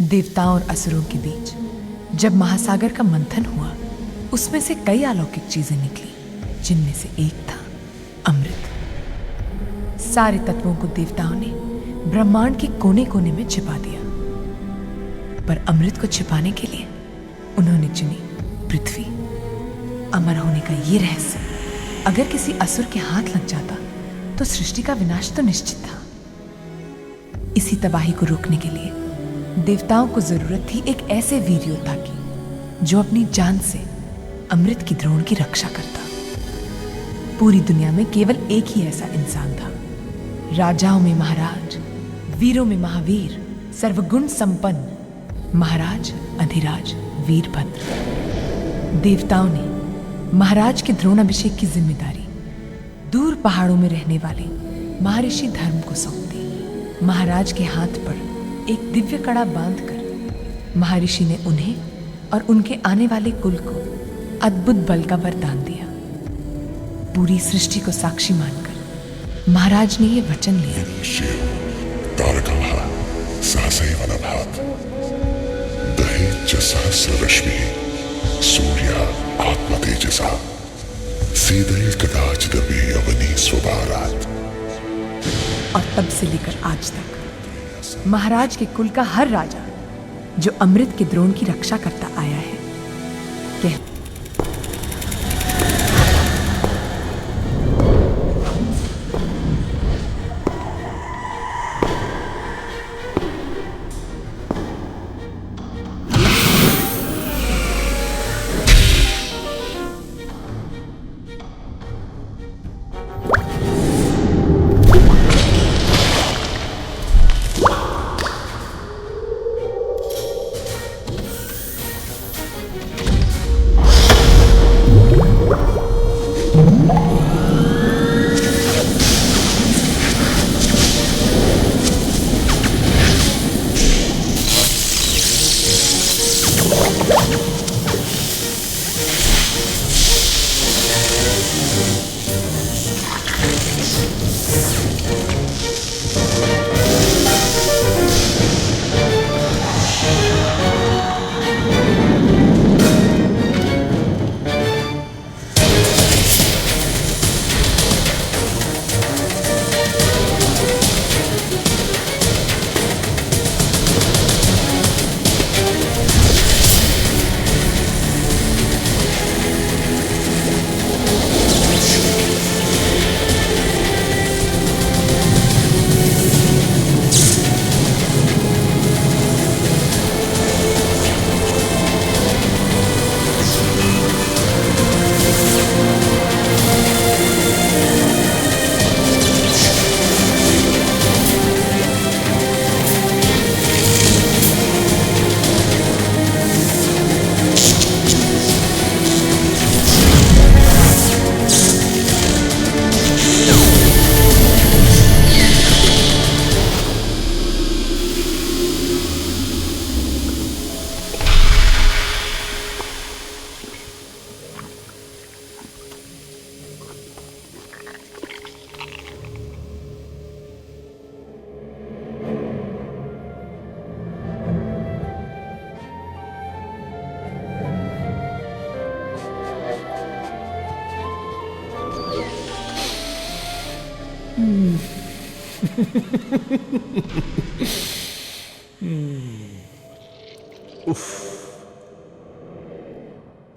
देवताओं और असुरों के बीच जब महासागर का मंथन हुआ, उसमें से कई अलौकिक चीजें निकली, जिनमें से एक था अमृत। सारे तत्वों को देवताओं ने ब्रह्मांड के कोने कोने में छिपा दिया, पर अमृत को छिपाने के लिए उन्होंने चुनी पृथ्वी। अमर होने का ये रहस्य अगर किसी असुर के हाथ लग जाता तो सृष्टि का विनाश तो निश्चित था। इसी तबाही को रोकने के लिए देवताओं को जरूरत थी एक ऐसे वीर योद्धा की जो अपनी जान से अमृत की द्रोण की रक्षा करता। पूरी दुनिया में केवल एक ही ऐसा इंसान था, राजाओं में महाराज, वीरों में महावीर, सर्वगुण संपन्न महाराज अधिराज वीरभद्र। देवताओं ने महाराज के द्रोण अभिषेक की जिम्मेदारी दूर पहाड़ों में रहने वाले महर्षि धर्म को सौंप दी। महाराज के हाथ पर एक दिव्य कड़ा बांधकर महर्षि ने उन्हें और उनके आने वाले कुल को अद्भुत बल का वरदान दिया। पूरी सृष्टि को साक्षी मानकर महाराज ने यह वचन लिया, और तब से लेकर आज तक महाराज के कुल का हर राजा जो अमृत के द्रोण की रक्षा करता आया है,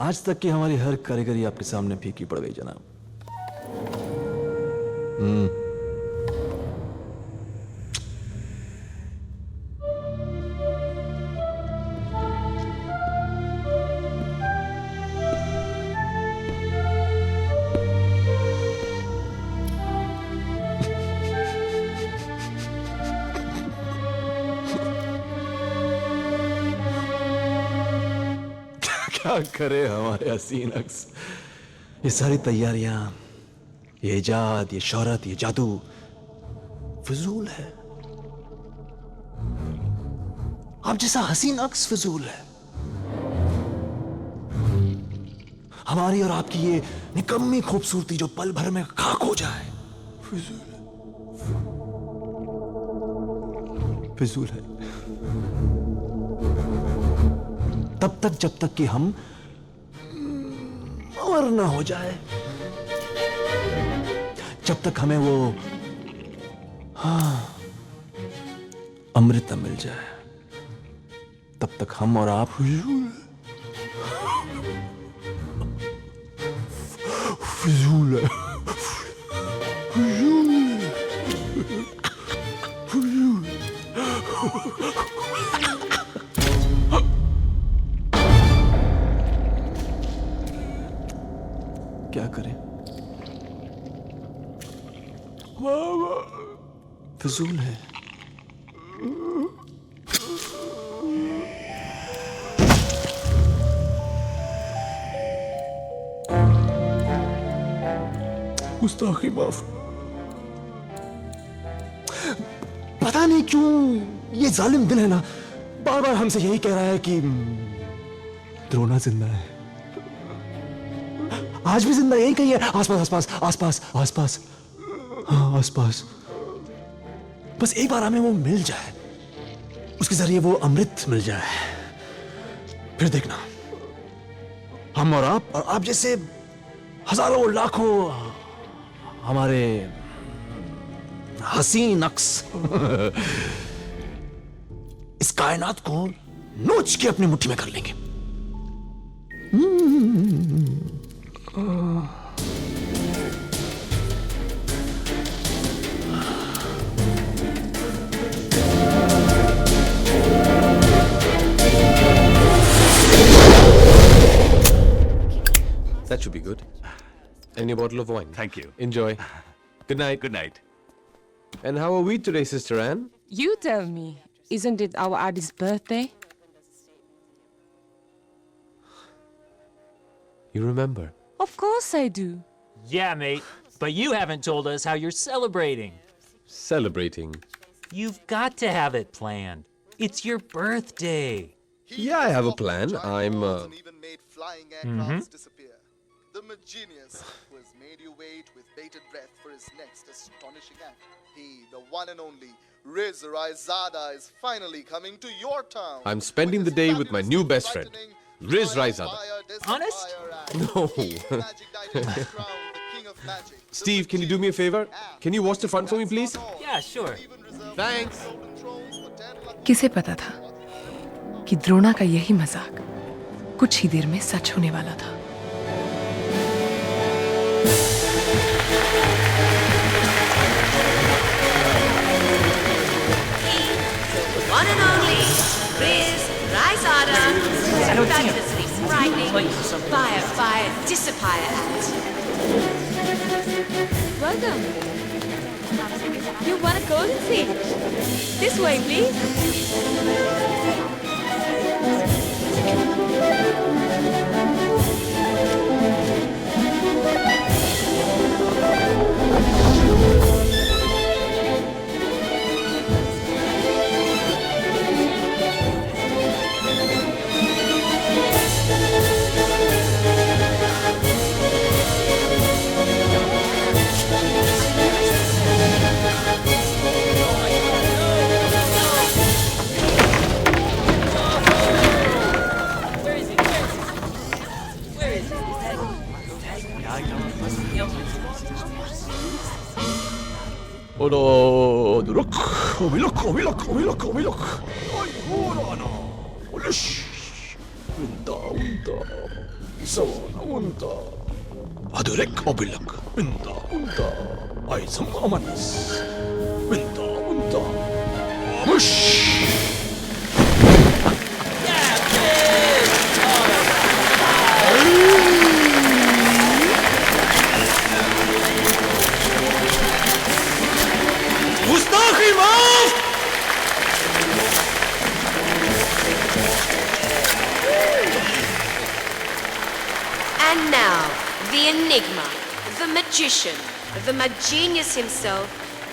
आज तक की हमारी हर कारीगरी आपके सामने फीकी पड़ गई जनाब। क्या करे हमारे हसीन अक्स। ये सारी तैयारियां, ये इजाद, ये शोहरत, ये जादू फिजूल है। आप जैसा हसीन अक्स फिजूल है। हमारी और आपकी ये निकम्मी खूबसूरती जो पल भर में खाक हो जाए, फिजूल है, फिजूल है। तब तक जब तक कि हम अमर ना हो जाए, जब तक हमें वो अमृत मिल जाए, तब तक हम और आप फिजूल है, फिजूल है, फिजूल। क्या करें? फिजूल है। गुस्ताखी माफ। पता नहीं क्यों ये जालिम दिल है ना, बार बार हमसे यही कह रहा है कि द्रोणा जिंदा है। आज भी जिंदा, यही कही है, आसपास आसपास आसपास आसपास, हाँ आसपास। बस एक बार हमें वो मिल जाए, उसके जरिए वो अमृत मिल जाए, फिर देखना हम और आप जैसे हजारों लाखों हमारे हसीन अक्स इस कायनात को नोच के अपनी मुट्ठी में कर लेंगे। That should be good. And a bottle of wine. Thank you. Enjoy. Good night. Good night. And how are we today, Sister Anne? You tell me. Isn't it our Adi's birthday? You remember? Of course I do. Yeah, mate. But you haven't told us how you're celebrating. Celebrating. You've got to have it planned. It's your birthday. Yeah, I have a plan. I'm, even made flying aircrafts disappear. The Magenius, who has made you wait with bated breath for his next astonishing act. He, the one and only Riz Raizada, is finally coming to your town. I'm spending the day with my new best friend, Riz Raizada. Honest? No. Steve, can you do me a favor? Can you watch the front for me, please? Yeah, sure. Thanks. किसे पता था कि द्रोणा का यही मजाक कुछ ही देर में सच होने वाला था। One and only Riz Raizada, fabulously frightening fire dissipier act. Welcome. You want a golden seat? This way, please. Adurek obilak, binda unda, ay amanas, binda unda, amush. Gustachi maaf! And now, the enigma, the magician, the magenius himself,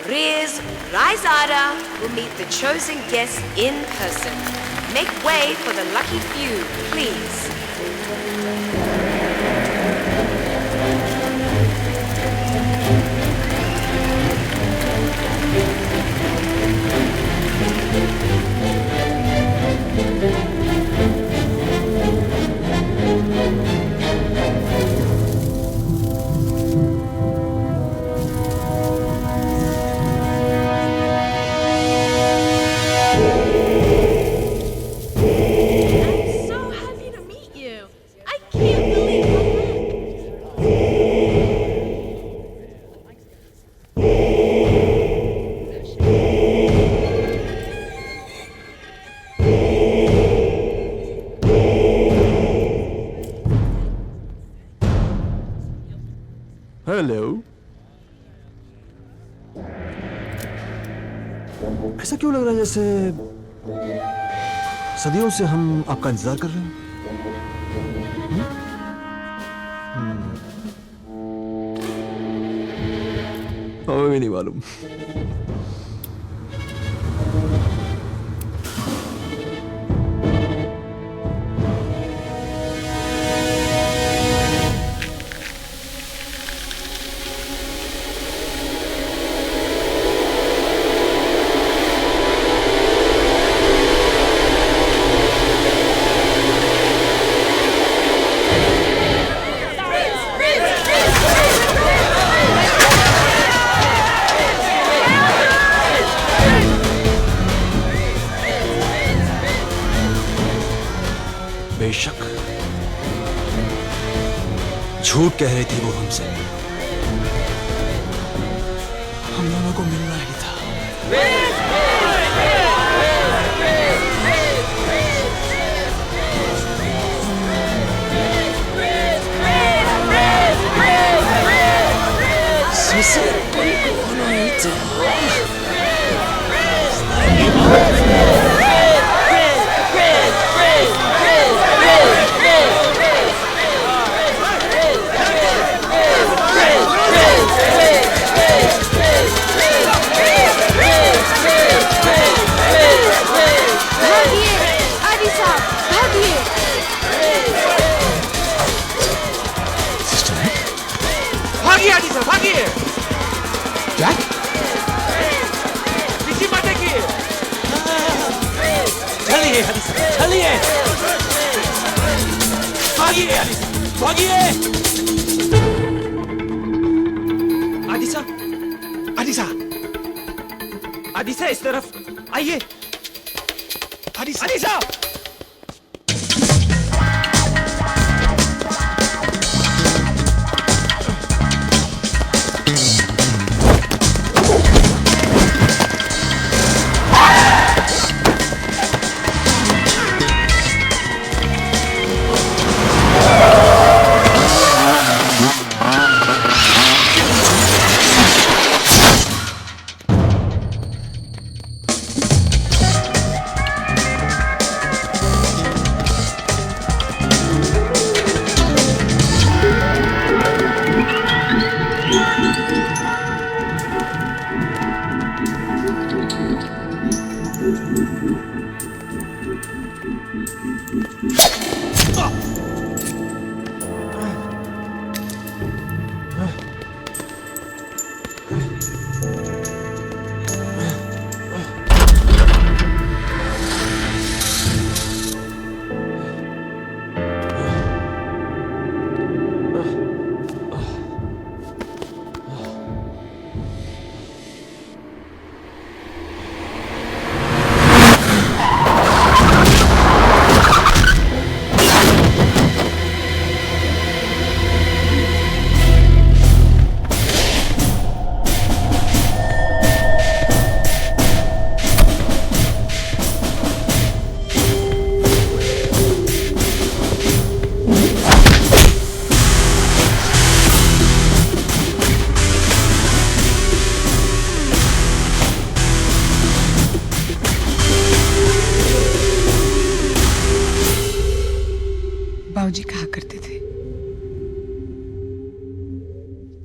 Riz Raizada, will meet the chosen guest in person. Make way for the lucky few, please. So happy to meet you. I can't believe I'm back. Hello. ऐसा क्यों लग रहा है जैसे सदियों से हम आपका इंतजार कर रहे हैं? हमें भी नहीं मालूम। बेशक झूठ कह रही थी वो हमसे। हम दोनों को मिलना ही था। भागिए आदिसा, भागिए! जैक? किसी मत देखिए! चलिए आदिसा, चलिए! भागिए आदिसा, भागिए! आदिसा, आदिसा, आदिसा इस तरफ आइए! आदिसा, आदिसा!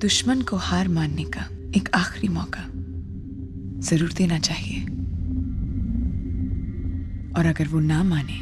दुश्मन को हार मानने का एक आखिरी मौका जरूर देना चाहिए, और अगर वो ना माने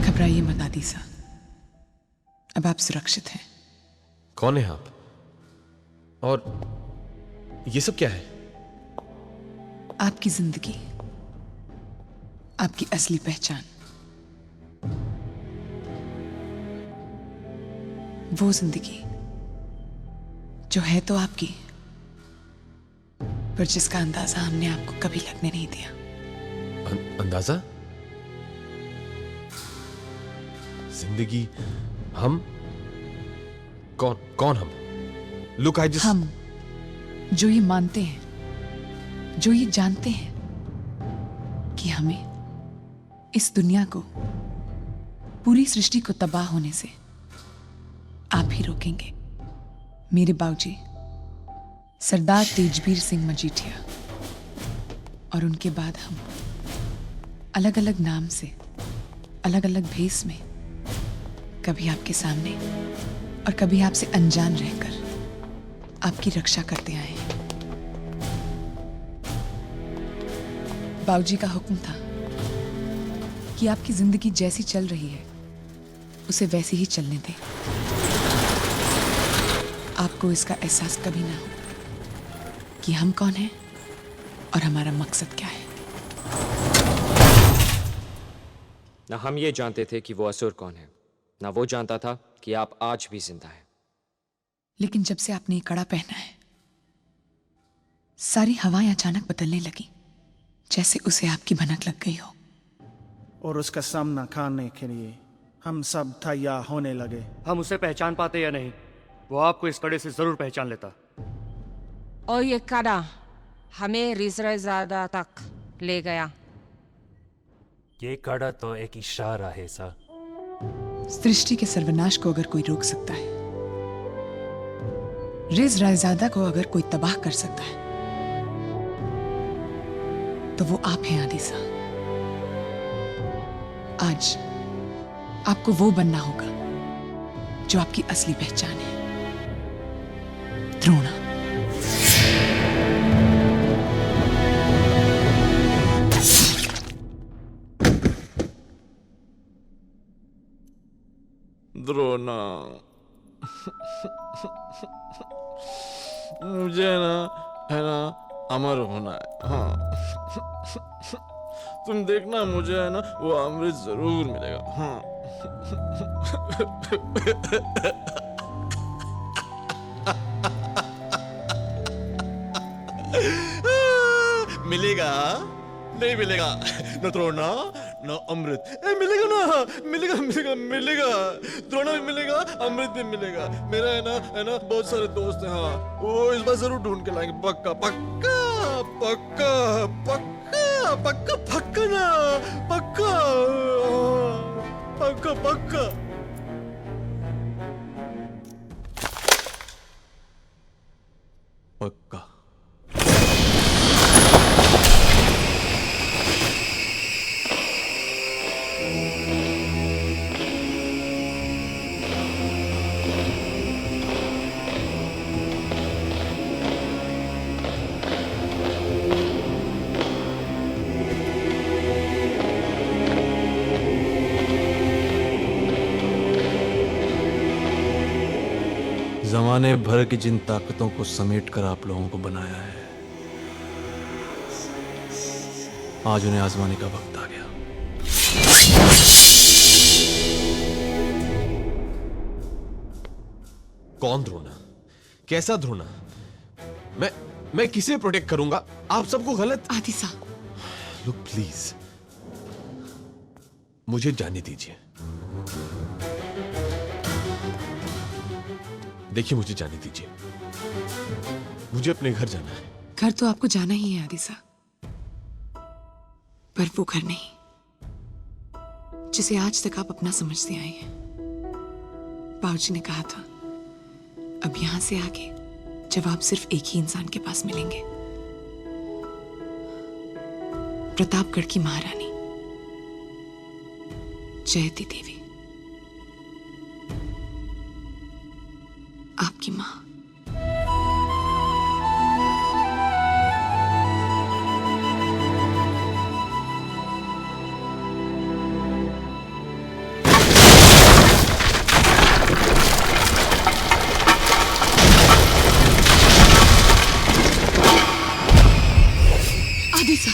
घबराइए मत आदिसा, अब आप सुरक्षित हैं। कौन है आप? और ये सब क्या है? आपकी जिंदगी, आपकी असली पहचान, वो जिंदगी जो है तो आपकी, पर जिसका अंदाजा हमने आपको कभी लगने नहीं दिया। अंदाजा? जिंदगी? हम? कौन हम? लुक आई जस्ट... हम जो ये मानते हैं, जो ये जानते हैं कि हमें इस दुनिया को, पूरी सृष्टि को तबाह होने से आप ही रोकेंगे। मेरे बाबूजी सरदार तेजबीर सिंह मजीठिया, और उनके बाद हम अलग अलग नाम से, अलग अलग भेस में, कभी आपके सामने और कभी आपसे अनजान रहकर आपकी रक्षा करते आए हैं। बाबूजी का हुक्म था कि आपकी जिंदगी जैसी चल रही है उसे वैसे ही चलने दें, आपको इसका एहसास कभी ना हो कि हम कौन हैं और हमारा मकसद क्या है। ना हम ये जानते थे कि वो असुर कौन है, ना वो जानता था कि आप आज भी जिंदा हैं। लेकिन जब से आपने ये कड़ा पहना है, सारी हवाएं अचानक बदलने लगी, जैसे उसे आपकी भनक लग गई हो। और उसका सामना करने के लिए हम सब तैयार होने लगे। हम उसे पहचान पाते या नहीं, वो आपको इस कड़े से जरूर पहचान लेता। और ये कड़ा हमें रिजराइजादा तक ले गया। ये कड़ा तो एक इशारा है सर। सृष्टि के सर्वनाश को अगर कोई रोक सकता है, रिज रायजादा को अगर कोई तबाह कर सकता है, तो वो आप हैं आदिसा। आज आपको वो बनना होगा जो आपकी असली पहचान है, द्रोणा। द्रोणा, मुझे है ना अमर होना है। हाँ तुम देखना, मुझे है ना वो अमृत जरूर मिलेगा। हाँ मिलेगा नहीं मिलेगा न द्रोणा न अमृत मिलेगा ना मिलेगा मिलेगा मिलेगा द्रोणा भी मिलेगा अमृत भी मिलेगा मेरा है ना बहुत सारे दोस्त हैं हाँ वो इस बार जरूर ढूंढ के लाएंगे पक्का पक्का पक्का पक्का पक्का पक्का ना पक्का पक्का पक्का पक्का जमाने भर की जिन ताकतों को समेट कर आप लोगों को बनाया है आज उन्हें आजमाने का वक्त आ गया। कौन द्रोणा? कैसा द्रोणा? मैं किसे प्रोटेक्ट करूंगा? आप सबको गलत। आदिसा, लुक प्लीज, मुझे जाने दीजिए। देखिए मुझे जाने दीजिए, मुझे अपने घर जाना है। घर तो आपको जाना ही है आदिसा, पर वो घर नहीं जिसे आज तक आप अपना समझते आए हैं। बाबूजी ने कहा था अब यहां से आगे जवाब सिर्फ एक ही इंसान के पास मिलेंगे, प्रतापगढ़ की महारानी जयती देवी, आपकी मां। आदिसा,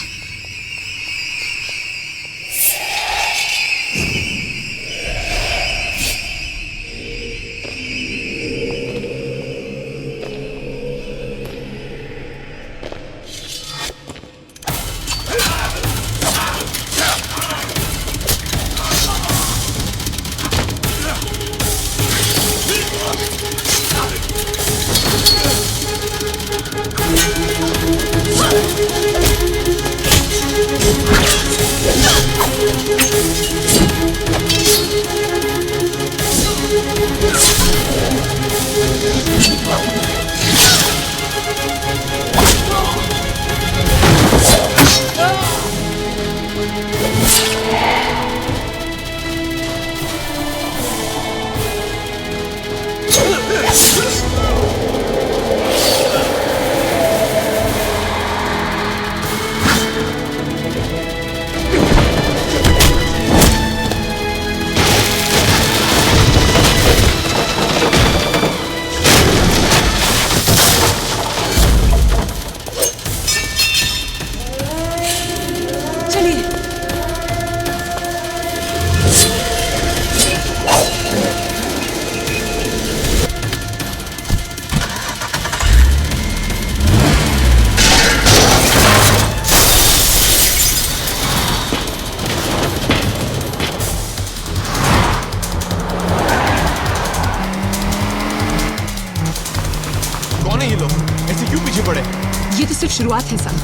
ये तो सिर्फ शुरुआत है साहब।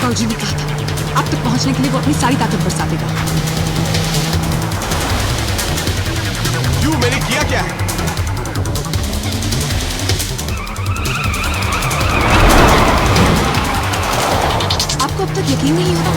फौजी ने कहा था अब तक पहुंचने के लिए वो अपनी सारी ताकत बरसा देगा। क्यों? मैंने किया क्या है? आपको अब तक यकीन नहीं हो रहा?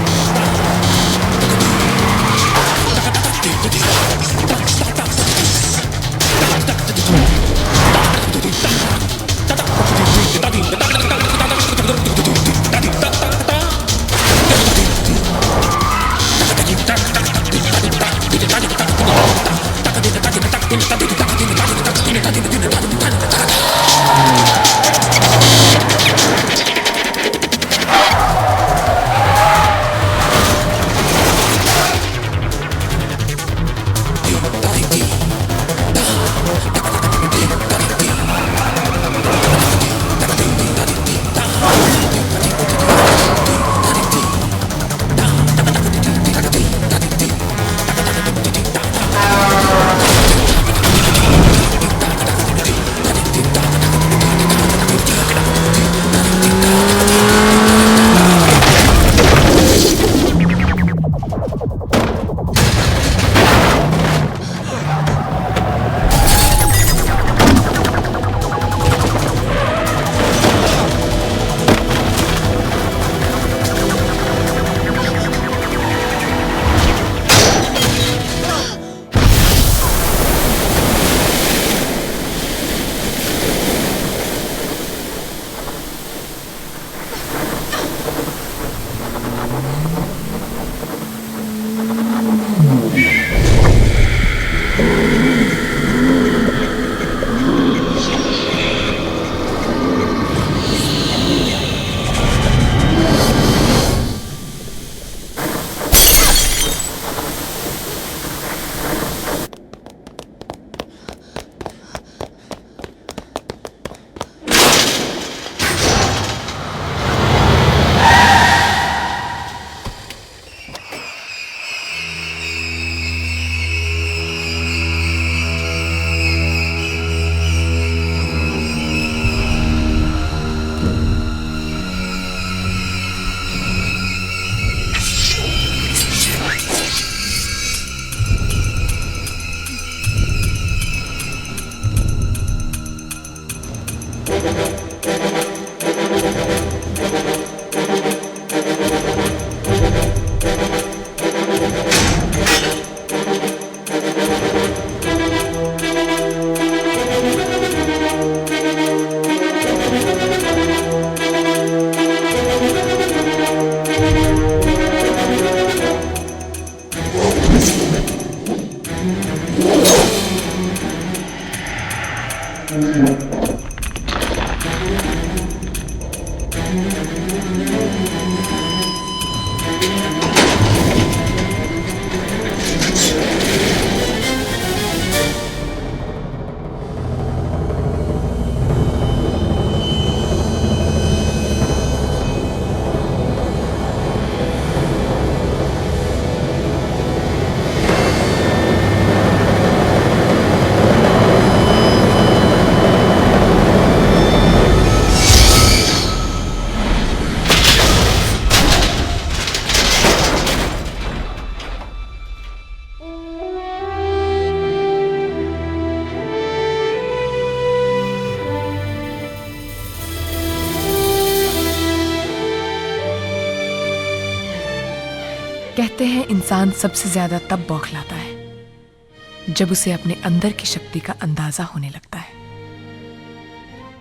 कहते हैं इंसान सबसे ज्यादा तब बौखलाता है जब उसे अपने अंदर की शक्ति का अंदाजा होने लगता है।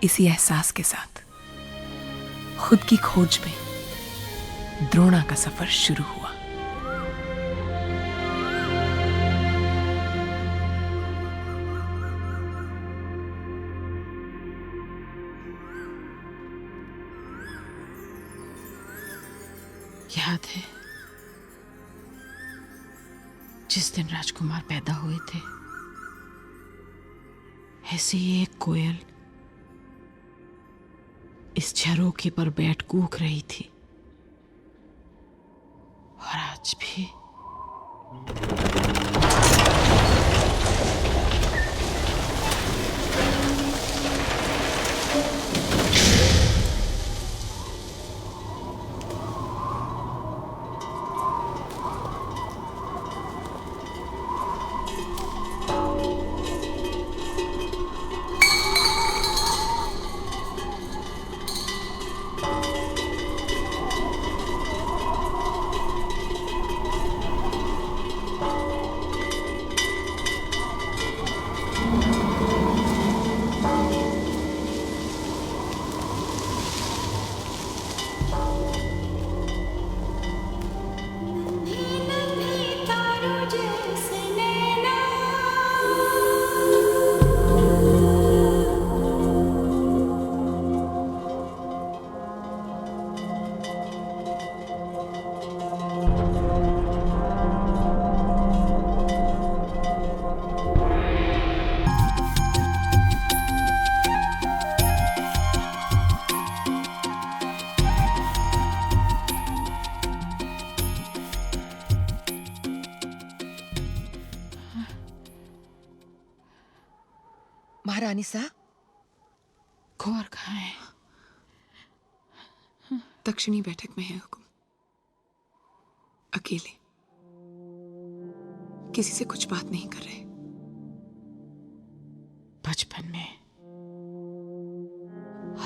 इसी एहसास के साथ खुद की खोज में द्रोणा का सफर शुरू हुआ। याद है जिस दिन राजकुमार पैदा हुए थे, ऐसे ही एक कोयल इस झरोखे पर बैठ कूक रही थी, और आज भी महारानी सा, कुंवर कहाँ है? दक्षिणी बैठक में है हुकुम। अकेले, किसी से कुछ बात नहीं कर रहे। बचपन में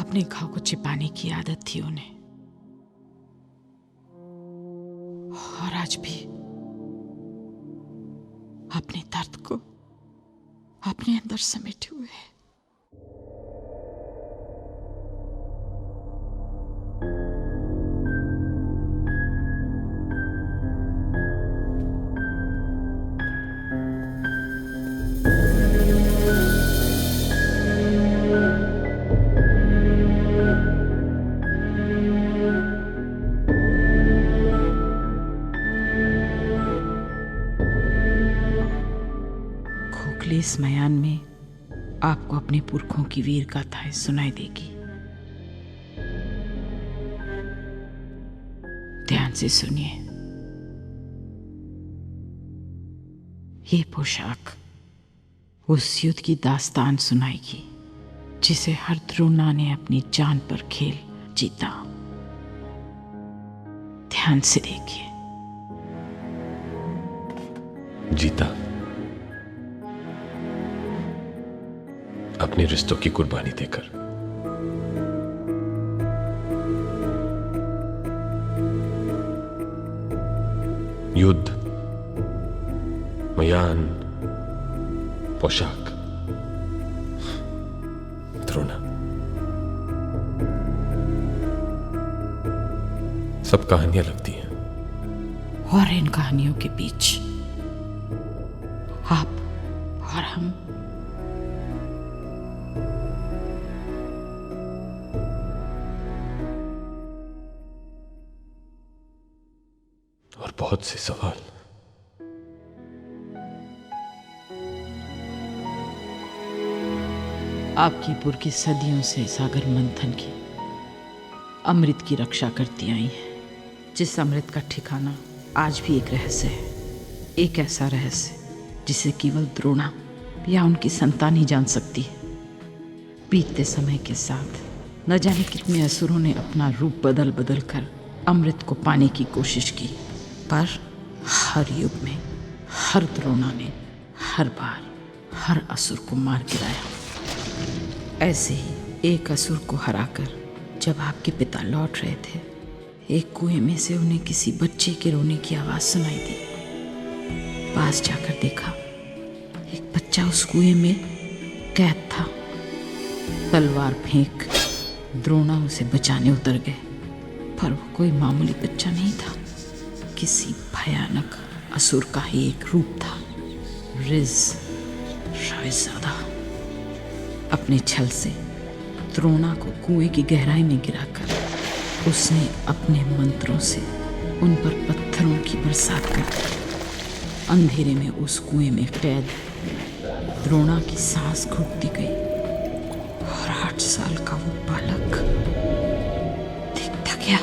अपने घाव को छिपाने की आदत थी उन्हें, और आज भी अपने दर्द को अपने अंदर समेटे हुए है। इस मयान में आपको अपने पुरखों की वीर गाथाएं सुनाई देगी। ध्यान से सुनिए। ये पोशाक उस युद्ध की दास्तान सुनाएगी जिसे हर द्रोणा ने अपनी जान पर खेल जीता। ध्यान से देखिए। जीता अपने रिश्तों की कुर्बानी देकर। युद्ध, मयान, पोशाक, द्रोणा, सब कहानियां लगती हैं। और इन कहानियों के बीच आप और हम और बहुत से सवाल। आपकी पुरखी सदियों से सागर मंथन की अमृत की रक्षा करती आई हैं, जिस अमृत का ठिकाना आज भी एक रहस्य है। एक ऐसा रहस्य जिसे केवल द्रोणा या उनकी संतान ही जान सकती है। बीतते समय के साथ न जाने कितने असुरों ने अपना रूप बदल बदल कर अमृत को पाने की कोशिश की, पर हर युग में हर द्रोणा ने हर बार हर असुर को मार गिराया। ऐसे ही एक असुर को हराकर जब आपके पिता लौट रहे थे, एक कुएं में से उन्हें किसी बच्चे के रोने की आवाज सुनाई दी। पास जाकर देखा, एक बच्चा उस कुएं में कैद था। तलवार फेंक द्रोणा उसे बचाने उतर गए, पर वो कोई मामूली बच्चा नहीं था, किसी भयानक असुर का ही एक रूप था। रिज रायजादा अपने छल से द्रोणा को कुएं की गहराई में गिराकर उसने अपने मंत्रों से उन पर पत्थरों की बरसात कर दी। अंधेरे में उस कुएं में कैद द्रोणा की सांस घुटती गई और 8 साल का वो बालक दिखता गया।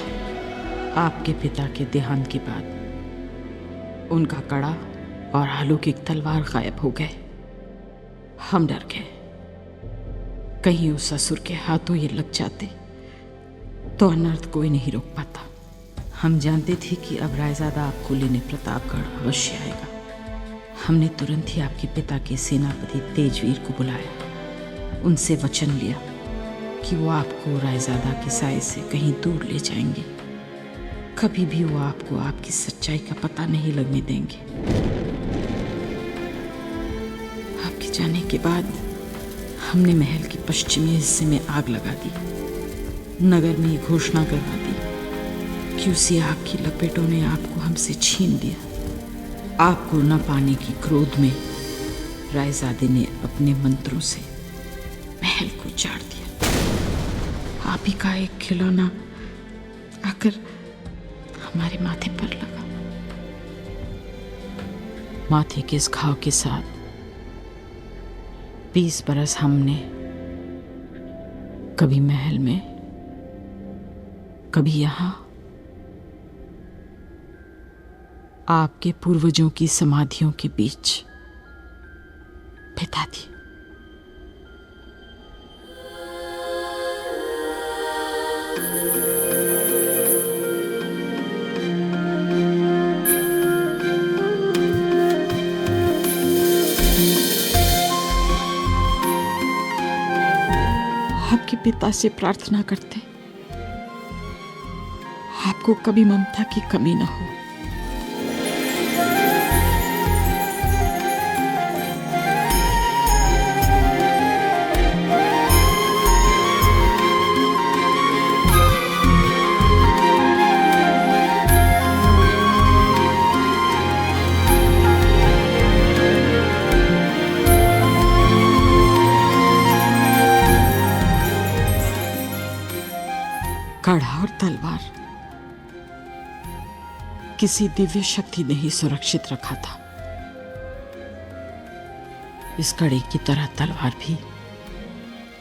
आपके पिता के देहांत के बाद उनका कड़ा और अलौकिक तलवार गायब हो गए। हम डर गए, कहीं उस असुर के हाथों ये लग जाते तो अनर्थ कोई नहीं रोक पाता। हम जानते थे कि अब रायजादा आपको लेने प्रतापगढ़ अवश्य आएगा। हमने तुरंत ही आपके पिता के सेनापति तेजवीर को बुलाया। उनसे वचन लिया कि वो आपको रायजादा के साए से कहीं दूर ले जाएंगे। कभी भी वो आपको आपकी सच्चाई का पता नहीं लगने देंगे। आपके जाने के बाद हमने महल के पश्चिमी हिस्से में आग लगा दी। नगर में ये घोषणा करवा दी कि उसी आग की लपेटों ने आपको हमसे छीन लिया। आपको न पाने की क्रोध में रायजादे ने अपने मंत्रों से महल को उजाड़ दिया। आप ही का एक खिलौना आकर हमारे माथे पर लगा। माथे के इस घाव के साथ 20 बरस हमने कभी महल में, कभी यहां आपके पूर्वजों की समाधियों के बीच बिता दी। आपके पिता से प्रार्थना करते आपको कभी ममता की कमी न हो। कड़ा और तलवार किसी दिव्य शक्ति ने ही सुरक्षित रखा था। इस कड़े की तरह तलवार भी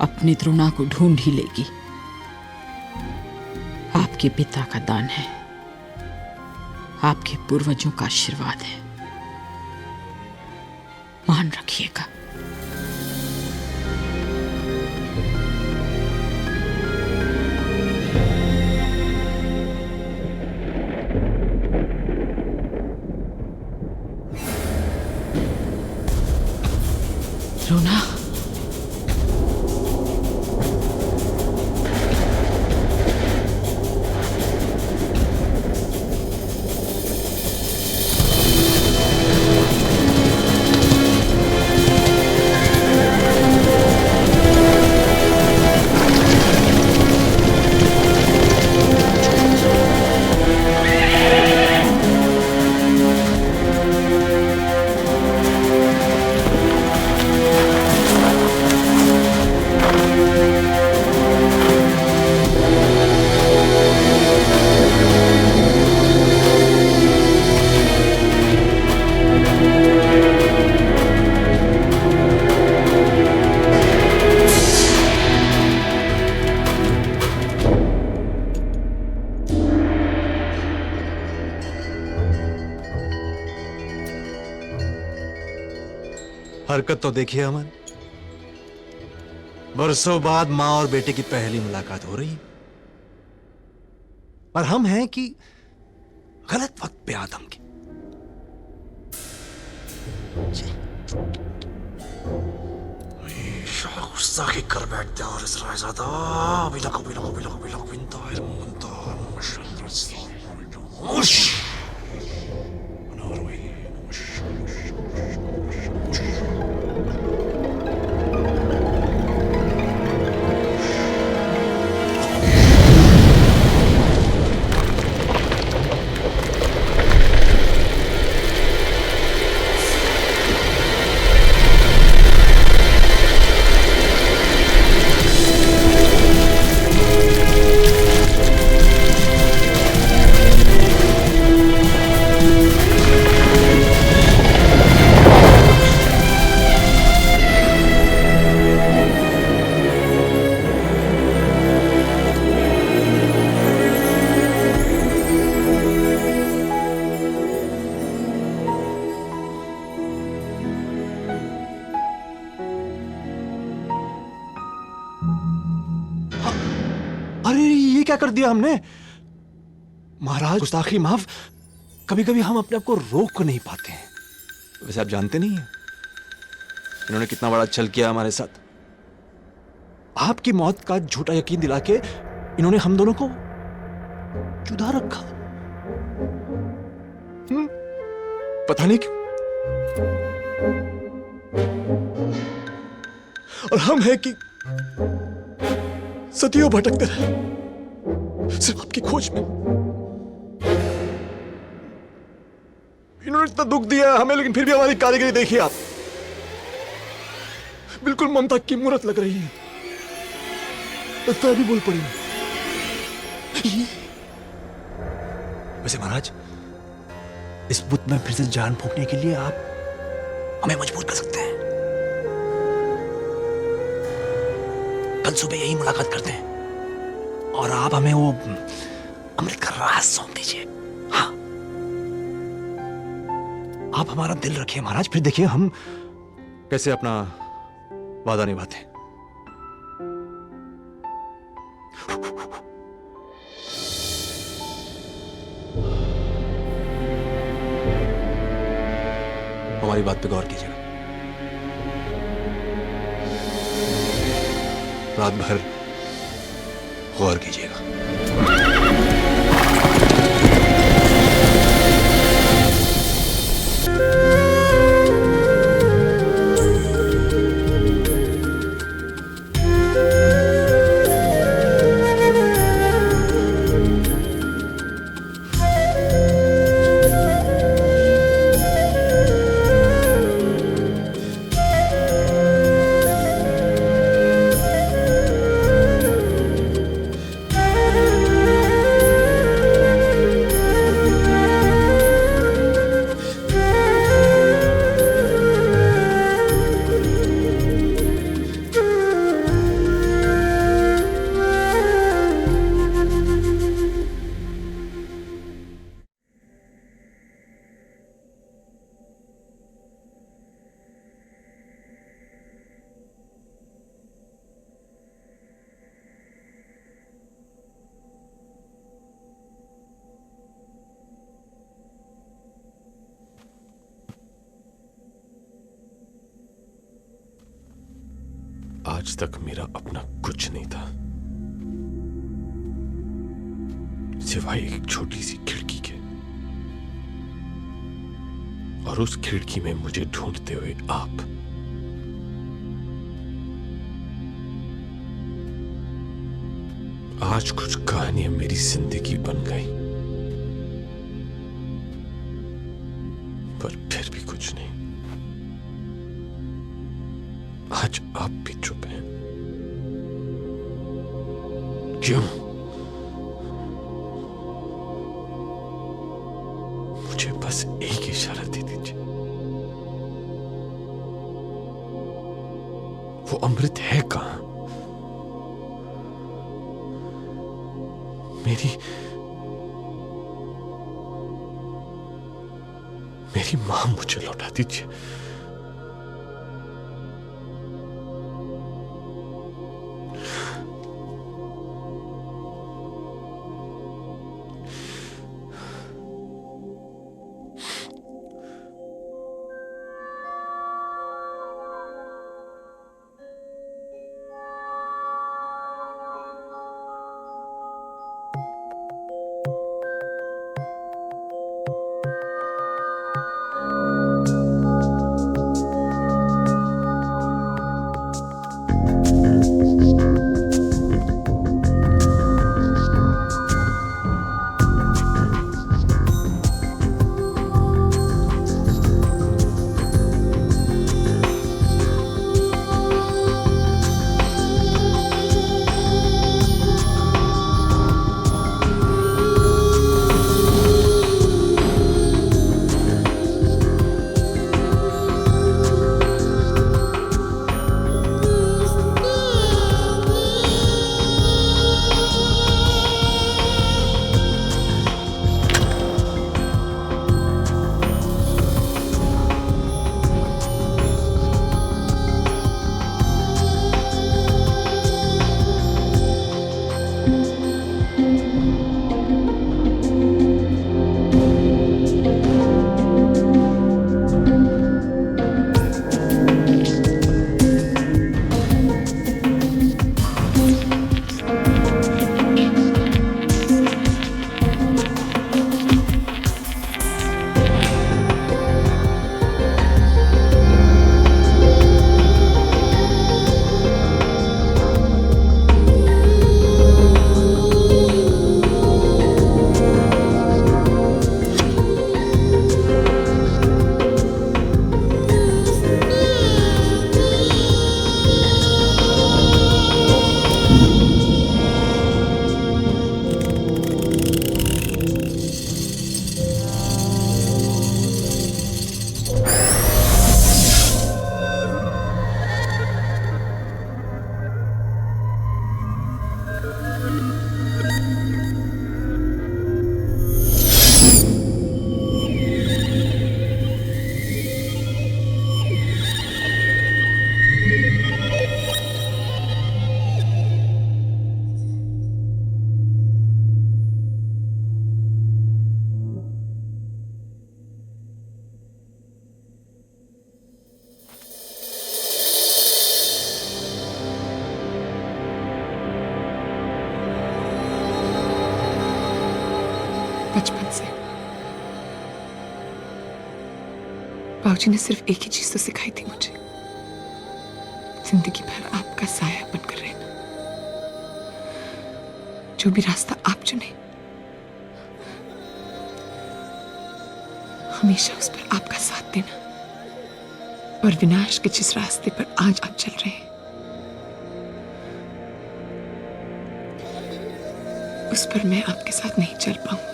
अपनी द्रोणा को ढूंढ ही लेगी। आपके पिता का दान है, आपके पूर्वजों का आशीर्वाद है, मान रखिएगा। द्रोणा, हरकत तो देखिए अमन, बरसों बाद मां और बेटे की पहली मुलाकात हो रही है और हम हैं कि गलत वक्त पे आदम की। गुस्सा की कर बैठते हैं और इस रायजादा बिलक बिलक बिलक बिलक बिनता अरे ये क्या कर दिया हमने? महाराज, गुस्ताखी माफ। कभी कभी हम अपने आप को रोक नहीं पाते हैं। वैसे आप जानते नहीं हैं इन्होंने कितना बड़ा छल किया हमारे साथ। आपकी मौत का झूठा यकीन दिला के इन्होंने हम दोनों को जुदा रखा। पता नहीं क्यों। और हम हैं कि सदियों भटकते रहे सिर्फ आपकी खोज में। इन्होंने इतना दुख दिया हमें, लेकिन फिर भी हमारी कारीगरी देखिए आप। बिल्कुल ममता की मूरत लग रही है। लगता है अभी बोल पड़ी। वैसे महाराज, इस बुत में फिर से जान फूंकने के लिए आप हमें मजबूर कर सकते हैं। कल सुबह यही मुलाकात करते हैं और आप हमें वो अमृत का राज सौंप दीजिए। हाँ, आप हमारा दिल रखिए महाराज, फिर देखिए हम कैसे अपना वादा निभाते हैं। हमारी बात पे गौर कीजिएगा। रात भर गौर कीजिएगा। आज तक मेरा अपना कुछ नहीं था, सिवाय एक छोटी सी खिड़की के, और उस खिड़की में मुझे ढूंढते हुए आप। आज कुछ कहानियां मेरी जिंदगी बन गई, पर फिर भी कुछ नहीं। आज आप भी चुप हैं। क्यों? मुझे बस एक इशारा दे दीजिए। वो अमृत है कहां? मेरी मां मुझे लौटा दीजिए। बाबूजी ने सिर्फ एक ही चीज तो सिखाई थी मुझे, जिंदगी भर आपका साया बनकर रहना। जो भी रास्ता आप चुने हमेशा उस पर आपका साथ देना, और विनाश के जिस रास्ते पर आज आप चल रहे हैं उस पर मैं आपके साथ नहीं चल पाऊंगी।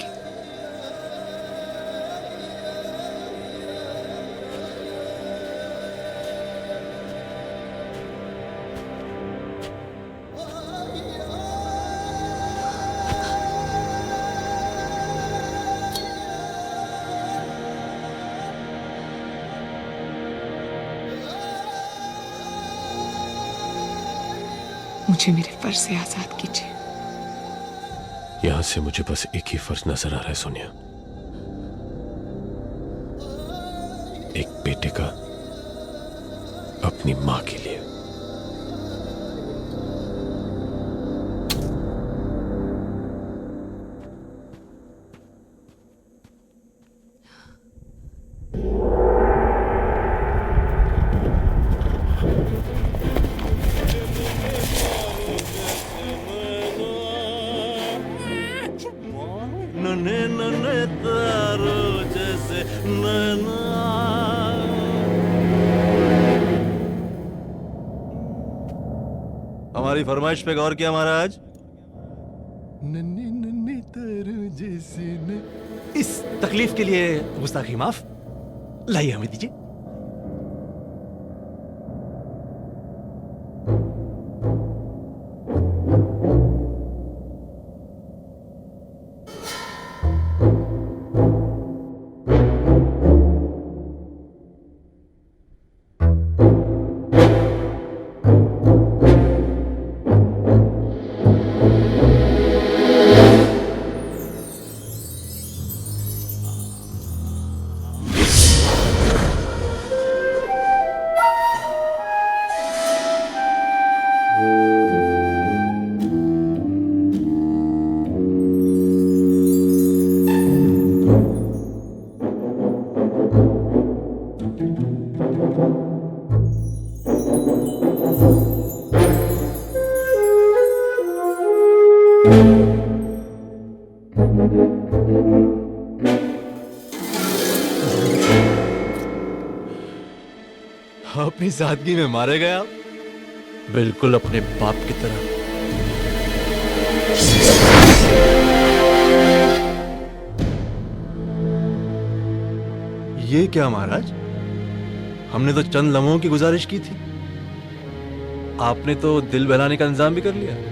मुझे मेरे फर्ज से आजाद कीजिए। यहां से मुझे बस एक ही फर्ज नजर आ रहा है सोनिया, एक बेटे का अपनी मां के लिए। नन्हे नन्हे तारों जैसे नैना। हमारी फरमाइश पे गौर किया महाराज। नन्हे नन्हे तारों जैसे इस तकलीफ के लिए गुस्ताखी माफ। लाइए हमें दीजिए। अपनी सादगी में मारे गए आप, बिल्कुल अपने बाप की तरह। ये क्या महाराज, हमने तो चंद लम्हों की गुजारिश की थी, आपने तो दिल बहलाने का इंतजाम भी कर लिया।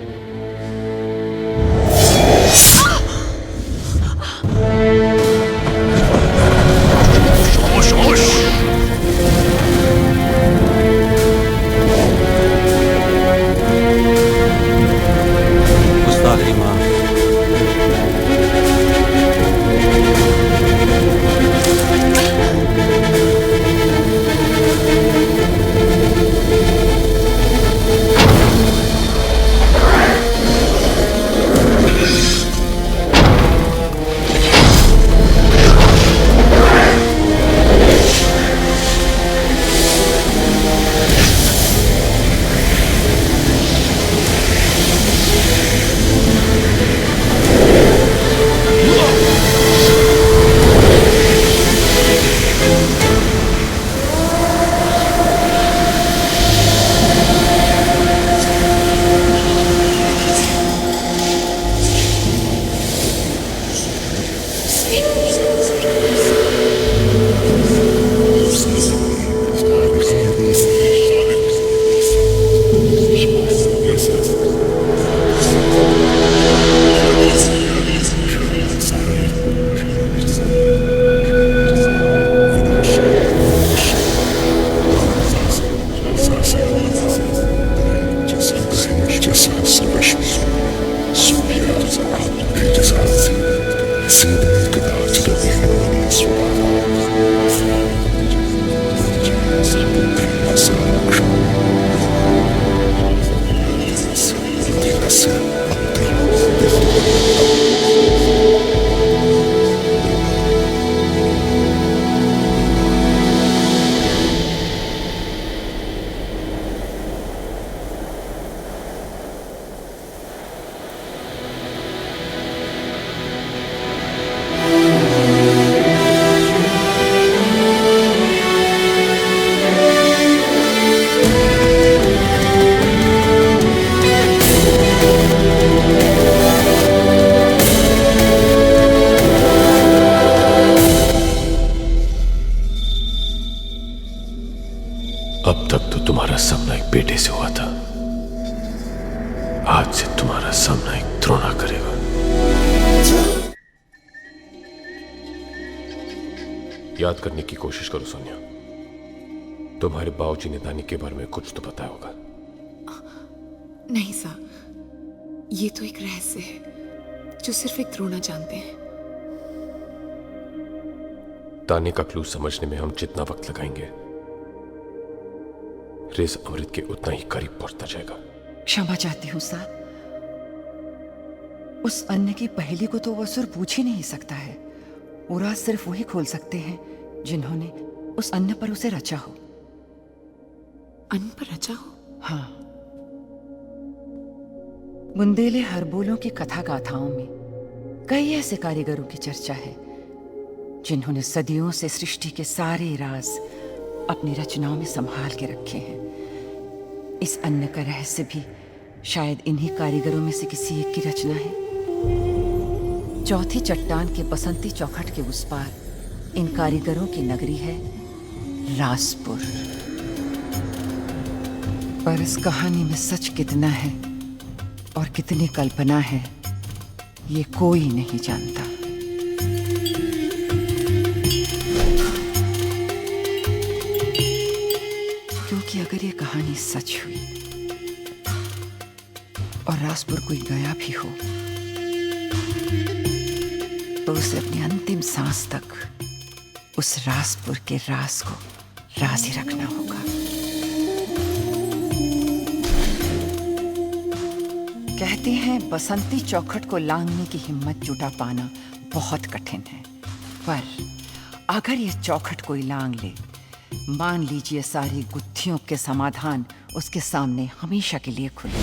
अब तक तो तुम्हारा सामना एक बेटे से हुआ था, आज से तुम्हारा सामना एक द्रोणा करेगा। याद करने की कोशिश करो सोनिया, तुम्हारे बाबूजी ने दानी के बारे में कुछ तो बताया होगा। नहीं सा, ये तो एक रहस्य है जो सिर्फ एक द्रोणा जानते हैं। दानी का क्लू समझने में हम जितना वक्त लगाएंगे, रेस अमृत के उतना ही करीब पहुंचता जाएगा। क्षमा चाहती हूँ साहब, उस अन्न की पहेली को तो वो असुर पूछ ही नहीं सकता है। वो राज सिर्फ वही खोल सकते हैं जिन्होंने उस अन्न पर उसे रचा हो। अन्न पर रचा हो? हाँ। बुंदेले हरबोलों की कथा गाथाओं में कई ऐसे कारीगरों की चर्चा है जिन्होंने सदियों से सृष्टि के सारे राज अपनी रचनाओं में संभाल के रखे हैं। इस अन्न का रहस्य भी शायद इन्हीं कारीगरों में से किसी एक की रचना है। चौथी चट्टान के बसंती चौखट के उस पार इन कारीगरों की नगरी है राजपुर। पर इस कहानी में सच कितना है और कितनी कल्पना है, ये कोई नहीं जानता। क्योंकि अगर ये कहानी सच हुई और राजपुर कोई गया भी हो, तो उसे अपनी अंतिम सांस तक उस राजपुर के राज को राज ही रखना होगा। कहते हैं बसंती चौखट को लांघने की हिम्मत जुटा पाना बहुत कठिन है, पर अगर ये चौखट कोई लांघ ले, मान लीजिए सारी गुत्थियों के समाधान उसके सामने हमेशा के लिए खुले।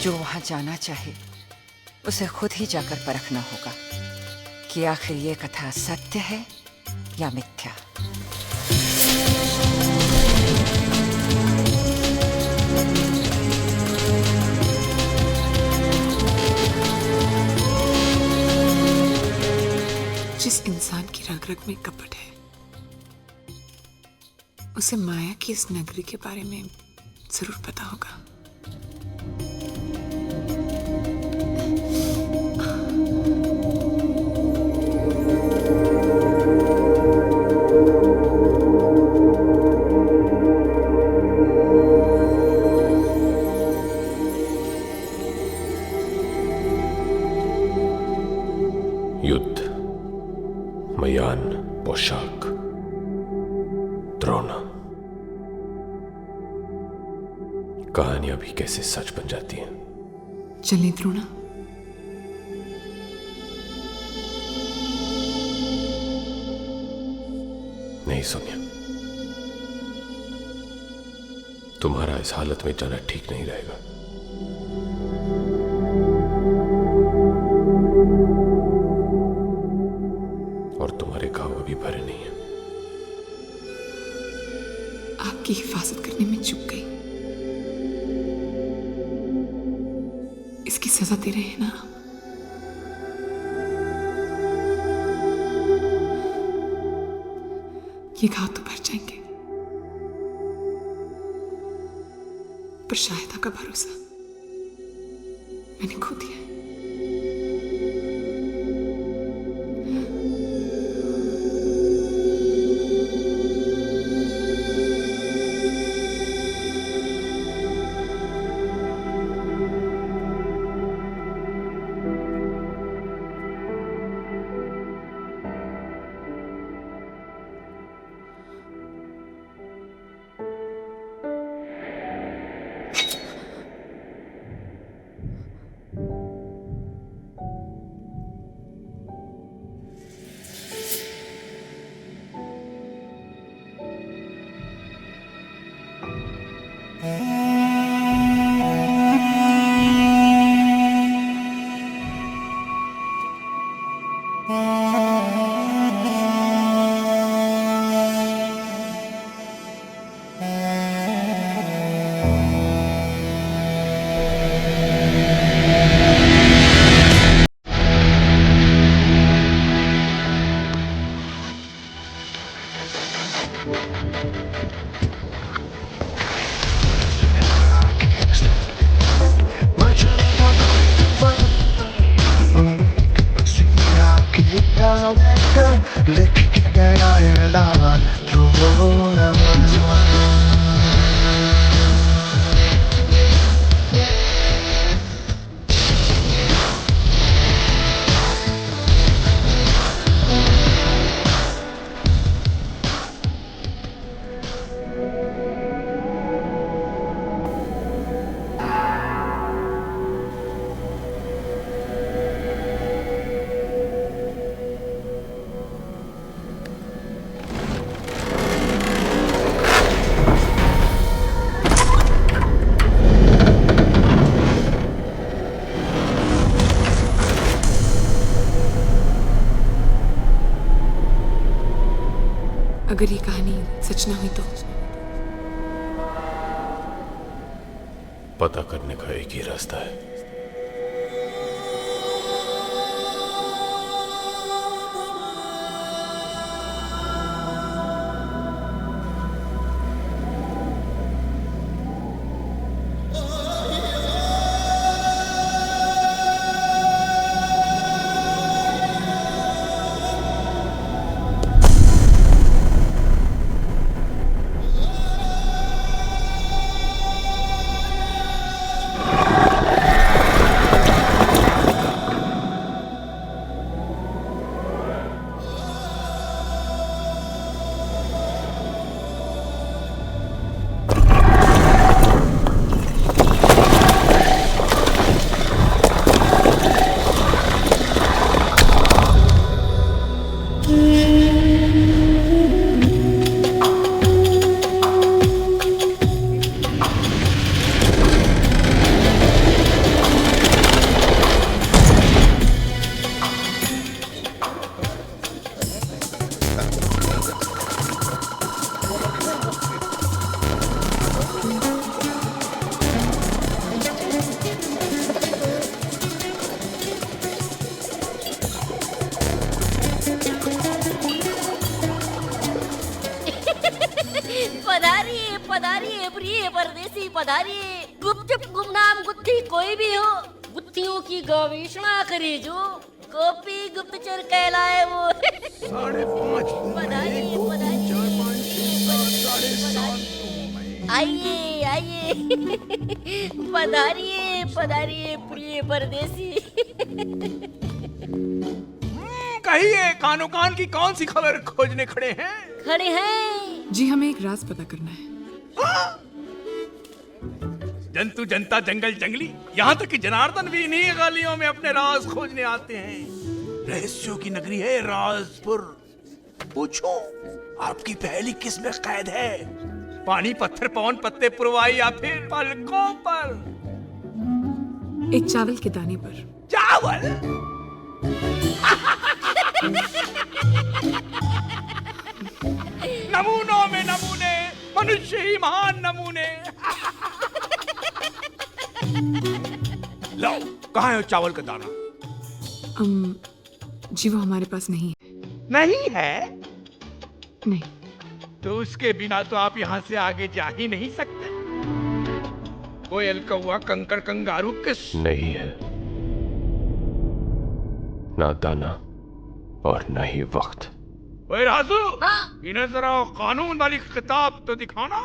जो वहां जाना चाहे उसे खुद ही जाकर परखना होगा कि आखिर ये कथा सत्य है या मिथ्या। जिस इंसान की रग रग में कपट है, उसे माया की इस नगरी के बारे में जरूर पता होगा। युद्ध, मयान, पोशाक, द्रोणा, कहानियां भी कैसे सच बन जाती हैं। चलें द्रोणा। नहीं सोनिया, तुम्हारा इस हालत में जाना ठीक नहीं रहेगा। और तुम्हारे घाव अभी भरे नहीं है। आपकी हिफाजत करने में चूक गई, इसकी सजा दे रहे हैं ना आप। ये घाव तो भर जाएंगे, पर शायद आपका भरोसा मैंने खो दिया है। अगर ये कहानी सच ना हुई तो पता करने का एक ही रास्ता है। पधारिए पधारिए प्रिय परदेसी पधारिए। गुप्त गुमनाम गुत्थी कोई भी हो, गुत्थियों की गवेषणा करे जो, गोपी गुप्तचर कहलाए वो। 5:30 पधारिए आइए आइए पधारिए पधारिए प्रिय परदेसी। कहिए कानो कान की कौन सी खबर खोजने खड़े हैं? खड़े हैं जी, हमें एक राज पता करना है। जंतु जनता जंगल जंगली, यहाँ तक कि जनार्दन भी इन्हीं गलियों में अपने राज खोजने आते हैं। रहस्यों की नगरी है राजपुर। पूछो आपकी पहली किस में कैद है? पानी पत्थर पवन पत्ते पुरवाई या फिर पलकों पर? एक चावल के दाने पर। चावल? नमूनों में नमूने, मनुष्य ही महान नमूने। लो, कहाँ है वो चावल का दाना? जी वो हमारे पास नहीं है। नहीं है? नहीं। तो उसके बिना तो आप यहाँ से आगे जा ही नहीं सकते। कोयल कौवा कंकड़ कंगारू किस? नहीं है, ना दाना और ना ही वक्त। ओए राजू, इन्हें जरा कानून वाली किताब तो दिखाना।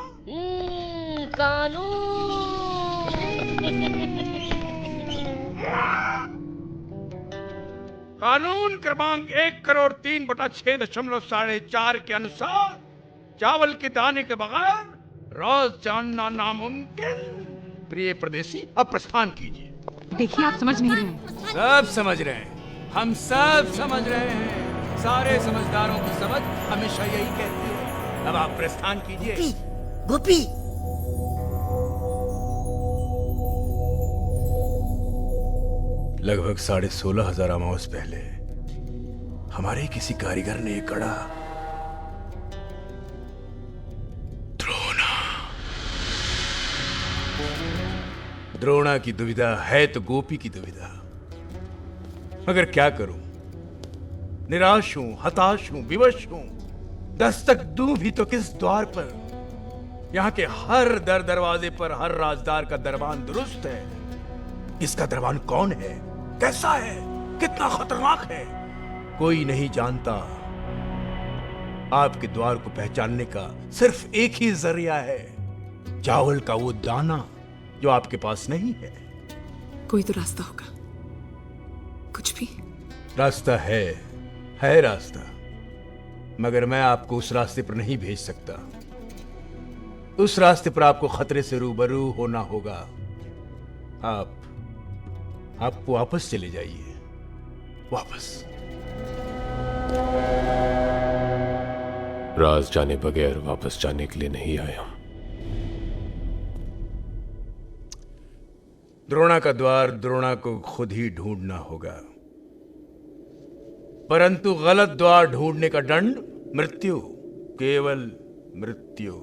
कानून क्रमांक 1,03,6.4 के अनुसार चावल के दाने के बगैर राज जानना नामुमकिन। प्रिय परदेसी, अब प्रस्थान कीजिए। देखिए आप समझ नहीं रहे। सब समझ रहे हैं, हम सब समझ रहे हैं। सारे समझदारों की समझ हमेशा यही कहती है। अब आप प्रस्थान कीजिए। गोपी लगभग 16,500 अमावस पहले हमारे किसी कारीगर ने एक कड़ा द्रोणा की दुविधा है तो गोपी की दुविधा। मगर क्या करूं, निराश हूं, हताश हूं, विवश हूं। दस्तक दूं भी तो किस द्वार पर? यहाँ के हर दरवाजे पर हर राजदार का दरबान दुरुस्त है। इसका दरबान कौन है, कैसा है, कितना खतरनाक है, कोई नहीं जानता। आपके द्वार को पहचानने का सिर्फ एक ही जरिया है, चावल का वो दाना जो आपके पास नहीं है। कोई तो रास्ता होगा, कुछ भी। रास्ता है रास्ता, मगर मैं आपको उस रास्ते पर नहीं भेज सकता। उस रास्ते पर आपको खतरे से रूबरू होना होगा। आप वापस चले जाइए, वापस। राज जाने बगैर वापस जाने के लिए नहीं आए हम। द्रोणा का द्वार द्रोणा को खुद ही ढूंढना होगा, परंतु गलत द्वार ढूंढने का दंड मृत्यु, केवल मृत्यु।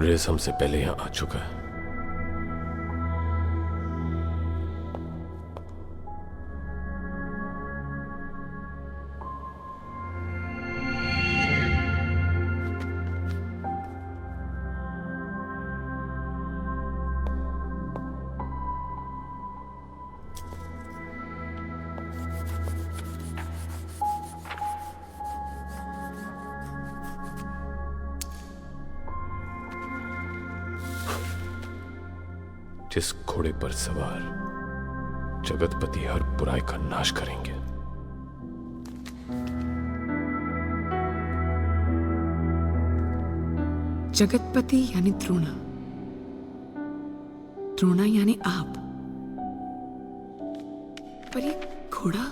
रेस हमसे पहले यहां आ चुका है। जिस घोड़े पर सवार जगतपति हर बुराई का नाश करेंगे, जगतपति यानी द्रोणा, द्रोणा यानी आप। पर ये घोड़ा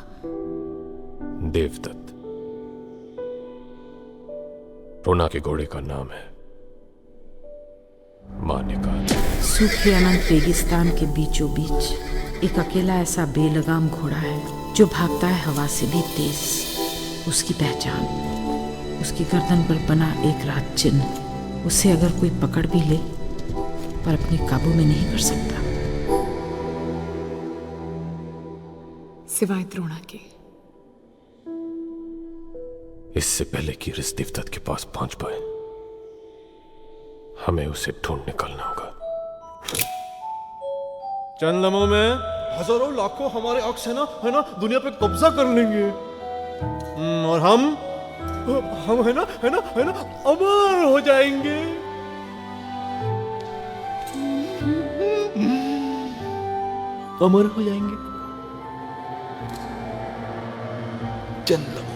देवदत्त। रोना के घोड़े का नाम है मान्यकाल। सूखे अनंत रेगिस्तान के बीचों बीच एक अकेला ऐसा बेलगाम घोड़ा है जो भागता है हवा से भी तेज। उसकी पहचान उसकी गर्दन पर बना एक रात चिन्ह। उसे अगर कोई पकड़ भी ले पर अपने काबू में नहीं कर सकता। सिवाय द्रोणा के। इससे पहले कि रिस देवदत्त के पास पहुंच पाए हमें उसे ढूंढ निकलना होगा। चंद लम्हों में हजारों लाखों हमारे अक्स है ना दुनिया पे कब्जा कर लेंगे। और हम है ना अमर हो जाएंगे। अमर हो जाएंगे चंद लम्हों में।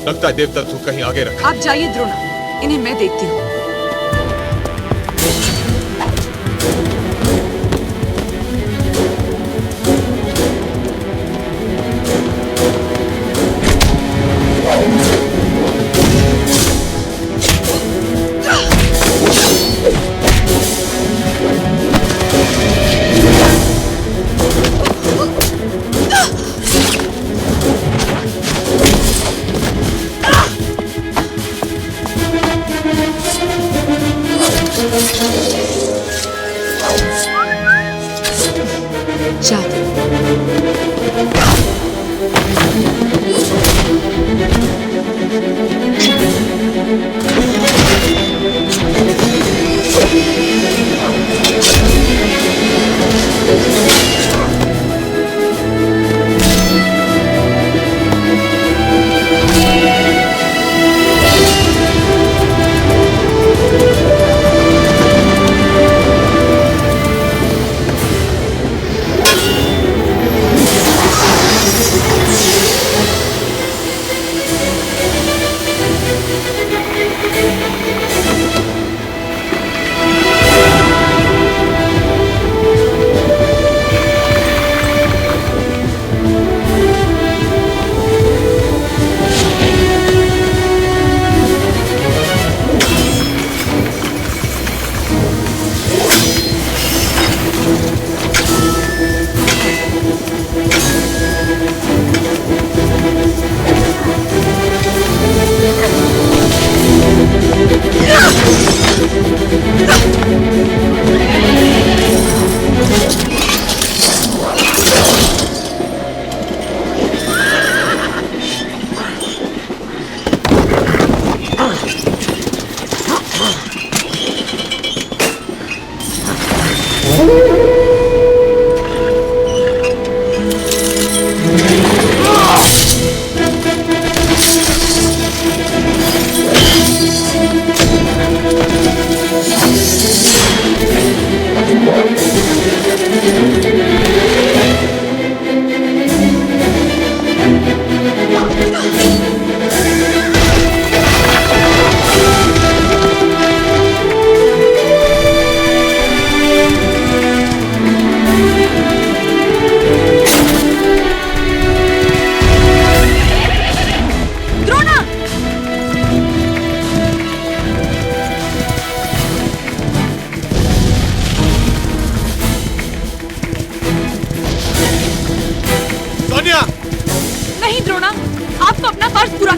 लगता है देवदत्त को कहीं आगे रखा। आप जाइए द्रोणा, इन्हें मैं देखती हूँ।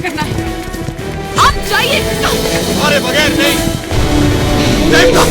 क्या करना है? आप जाइए। अरे बगैर नहीं। देवता।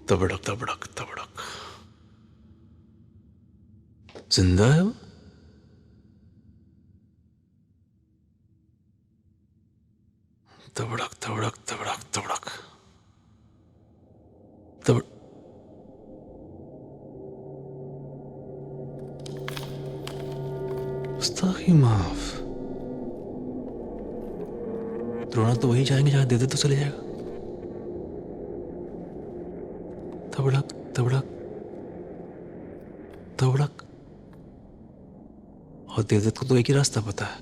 तबड़क तबड़क तबड़क। जिंदा है वो? तबड़क तबड़क तबड़क तबड़क तबड़ गुस्ताखी माफ। द्रोणा तो वही जाएंगे जहां दे तो चले जाएगा। तबड़क तबड़क तबड़क। और देवदत्त को तो एक ही रास्ता पता है,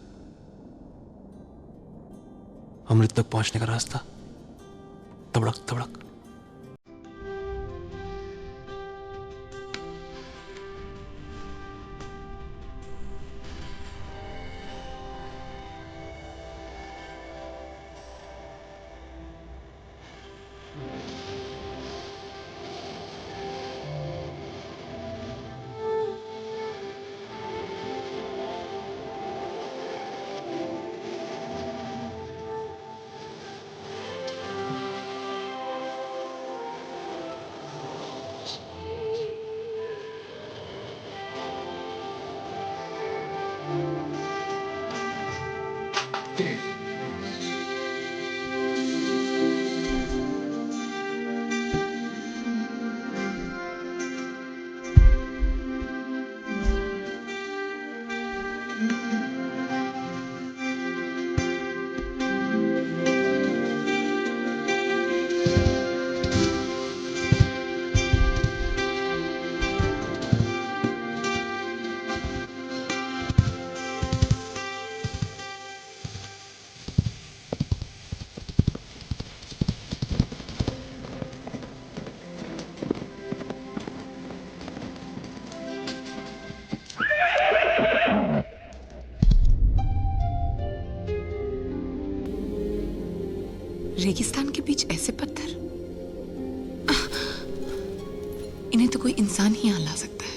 अमृत तक पहुंचने का रास्ता। तबड़क तबड़क। रेगिस्तान के बीच ऐसे पत्थर, इन्हें तो कोई इंसान ही यहाँ ला सकता है।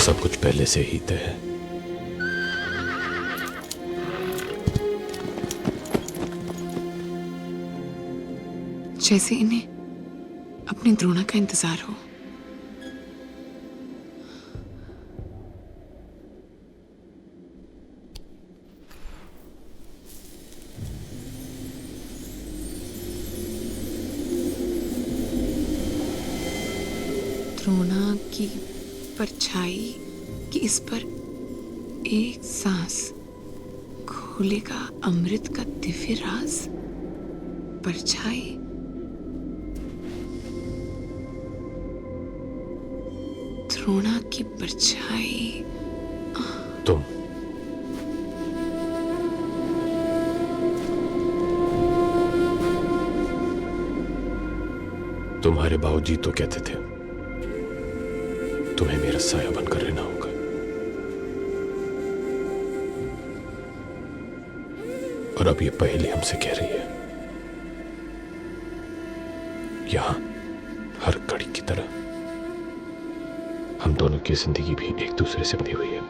सब कुछ पहले से ही तय है। जैसे इन्हें अपनी द्रोणा का इंतजार हो। द्रोणा की परछाई कि इस पर एक सांस खोलेगा अमृत का दिव्य राज। परछाई द्रोणा की परछाई। तुम तुम्हारे बाबूजी तो कहते थे तुम्हें मेरा साया बनकर रहना होगा। और अब ये पहेली हमसे कह रही है, यहां हर घड़ी की तरह हम दोनों की जिंदगी भी एक दूसरे से बंधी हुई है।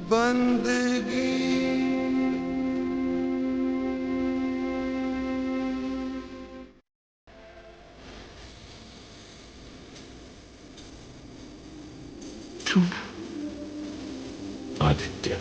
बंदगी आदित्य,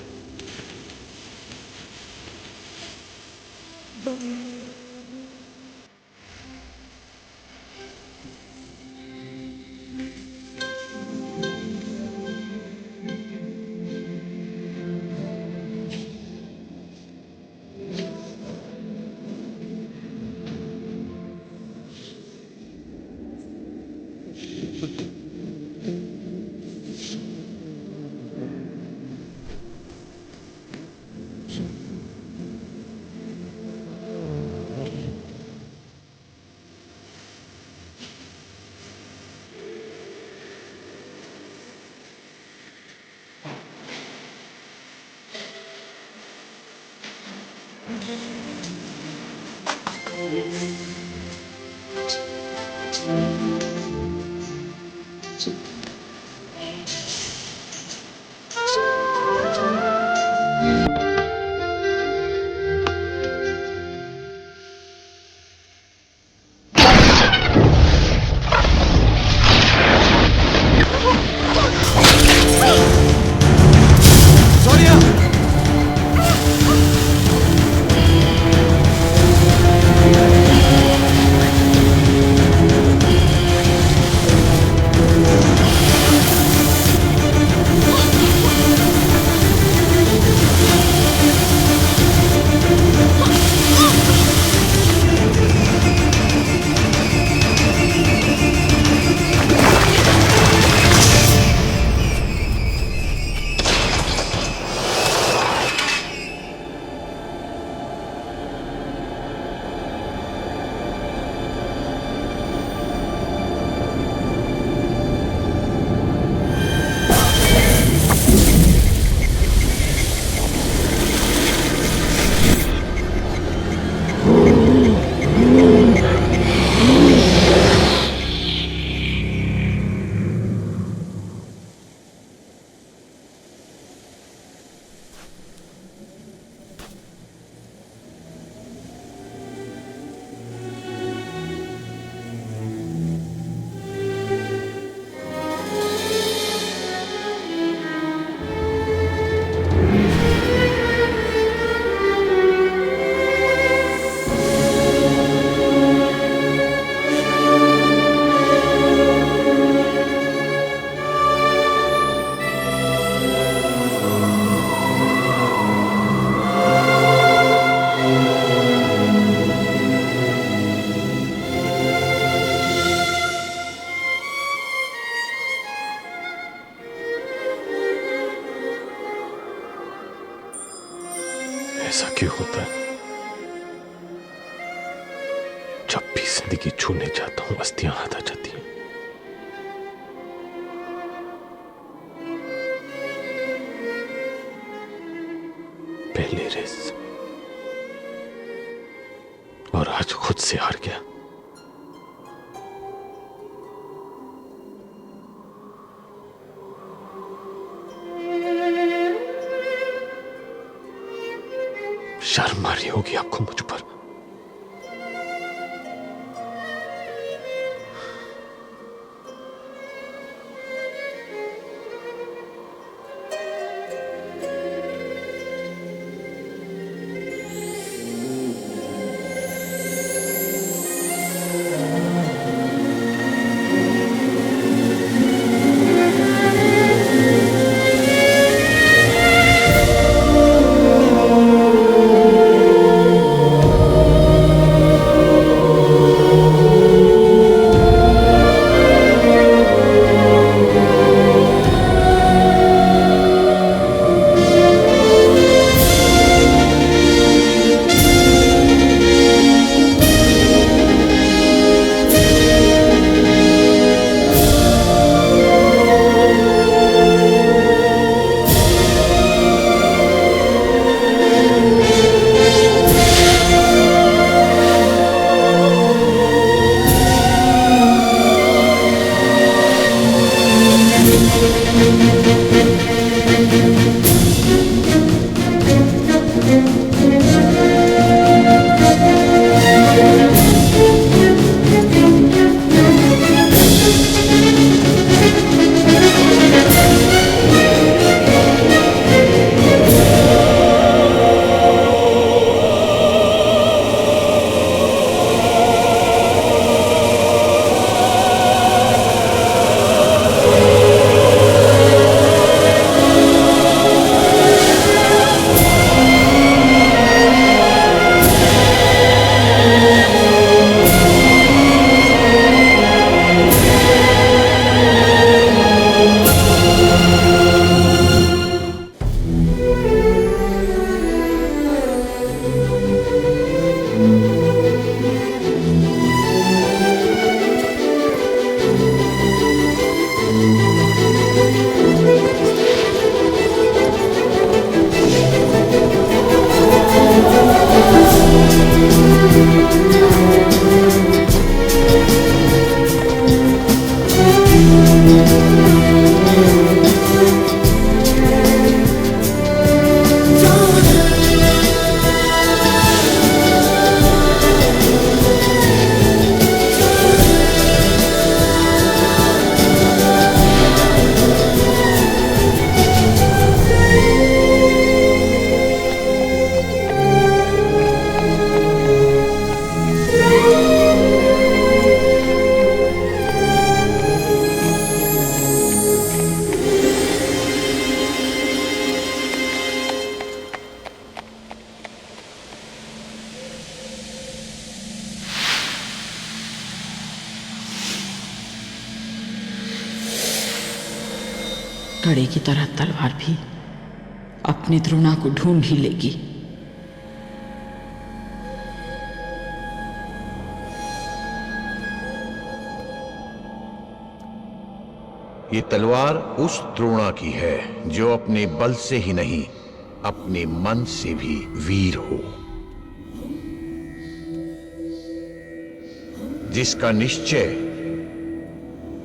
ऐसा क्यों होता है? जब भी जिंदगी छूने जाता हूं अस्थियां हाथ आ जाती हैं। पहले रेस और आज खुद से हार गया। शर्म आ रही होगी आपको मुझ पर। कड़े की तरह तलवार भी अपनी द्रोणा को ढूंढ ही लेगी। ये तलवार उस द्रोणा की है जो अपने बल से ही नहीं, अपने मन से भी वीर हो, जिसका निश्चय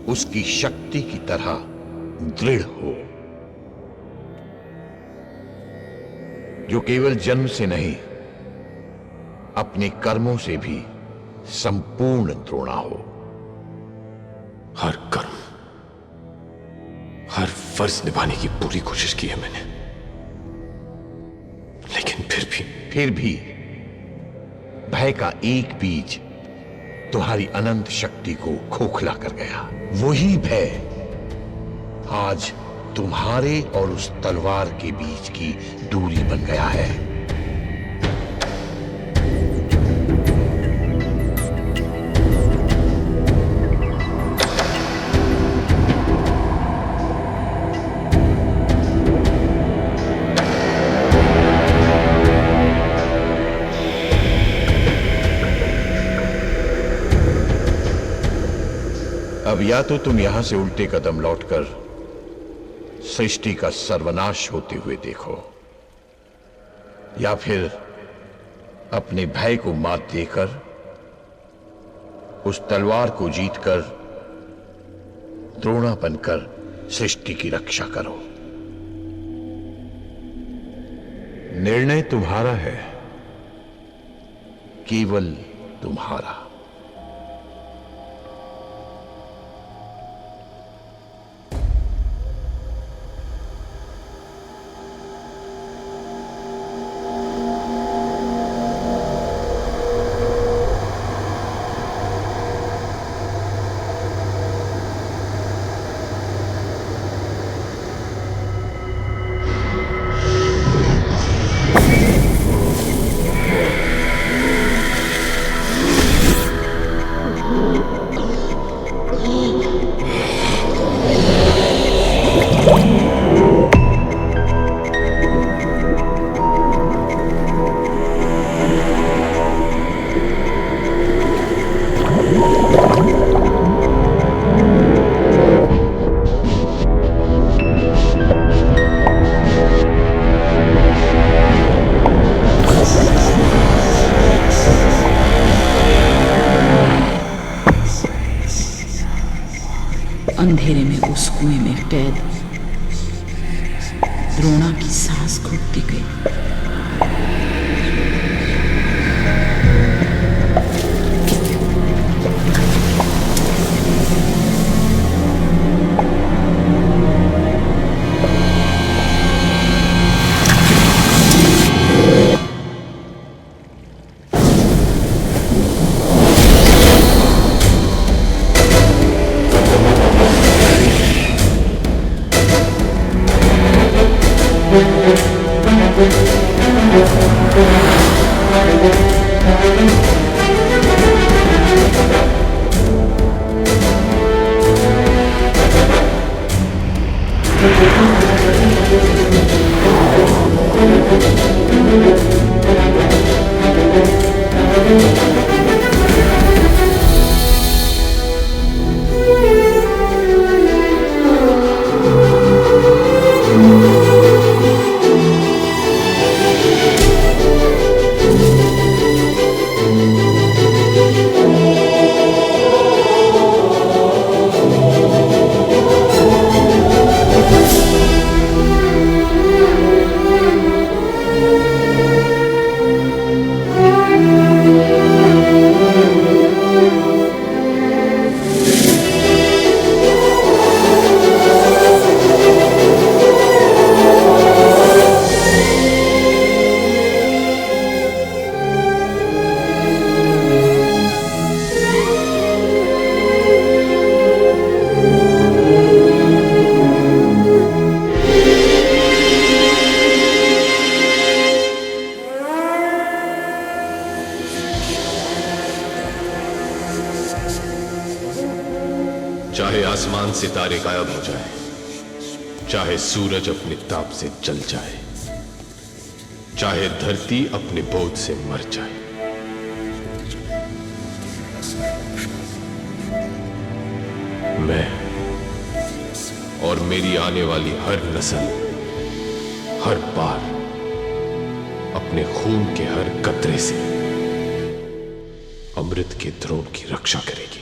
उसकी शक्ति की तरह दृढ़ हो, जो केवल जन्म से नहीं अपने कर्मों से भी संपूर्ण द्रोणा हो। हर कर्म, हर फर्ज निभाने की पूरी कोशिश की है मैंने, लेकिन फिर भी भय का एक बीज तुम्हारी अनंत शक्ति को खोखला कर गया। वही भय आज तुम्हारे और उस तलवार के बीच की दूरी बन गया है। अब या तो तुम यहां से उल्टे कदम लौटकर सृष्टि का सर्वनाश होते हुए देखो, या फिर अपने भय को मात देकर उस तलवार को जीतकर द्रोणा बनकर सृष्टि की रक्षा करो। निर्णय तुम्हारा है। केवल तुम्हारा। अंधेरे में उस कुएं में कैद द्रोणा की सांस घुटती गई। चाहे आसमान से तारे गायब हो जाए, चाहे सूरज अपने ताप से जल जाए, चाहे धरती अपने बोझ से मर जाए, मैं और मेरी आने वाली हर नस्ल हर बार अपने खून के हर कतरे से अमृत के द्रोण की रक्षा करेगी।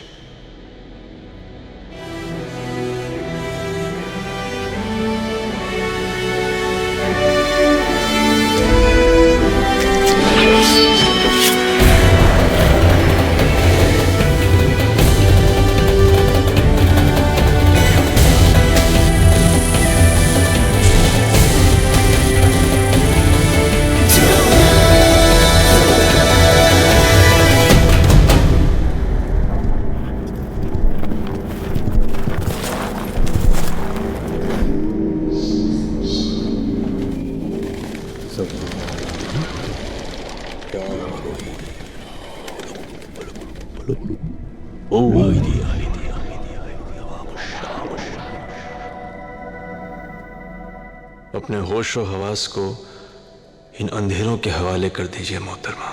अपने होश और हवास को इन अंधेरों के हवाले कर दीजिए मोहतरमा।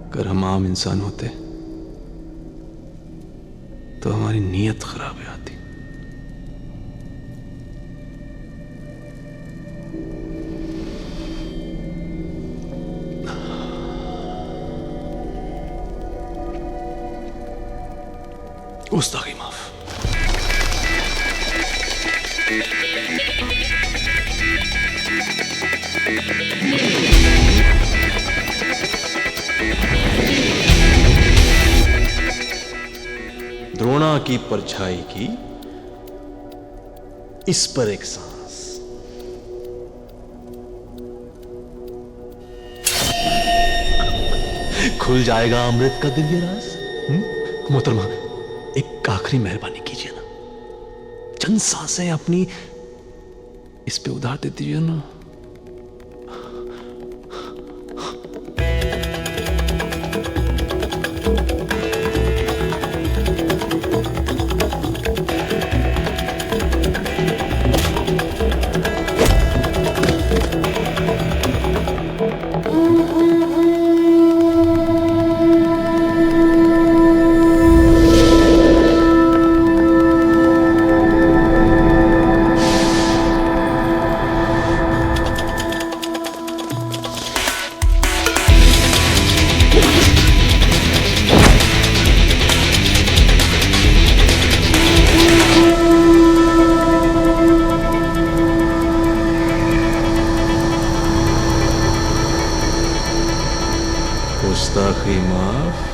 अगर हम आम इंसान होते तो हमारी नीयत खराब है आती। गुस्ताखी माफ। द्रोणा की परछाई की इस पर एक सांस। खुल जाएगा अमृत का दिव्य राज। मोहतरमा, एक आखिरी मेहरबानी कीजिए ना, चंद सांसें अपनी इस पे उधार दे दीजिए ना। गुस्ताखी माफ।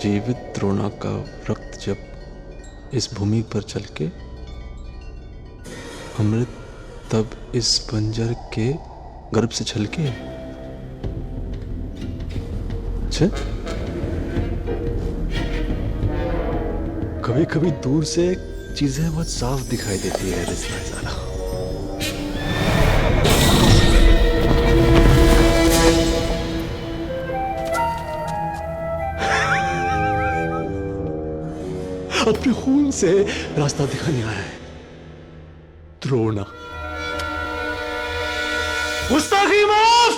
जीवित द्रोणा का रक्त जब इस भूमि पर छलके, अमृत तब इस बंजर के गर्भ से छलके। अच्छा, कभी कभी दूर से चीजें बहुत साफ दिखाई देती है रिजवाइजादा। अपने खून से रास्ता दिखाने आया है द्रोणा। गुस्ताखी माफ।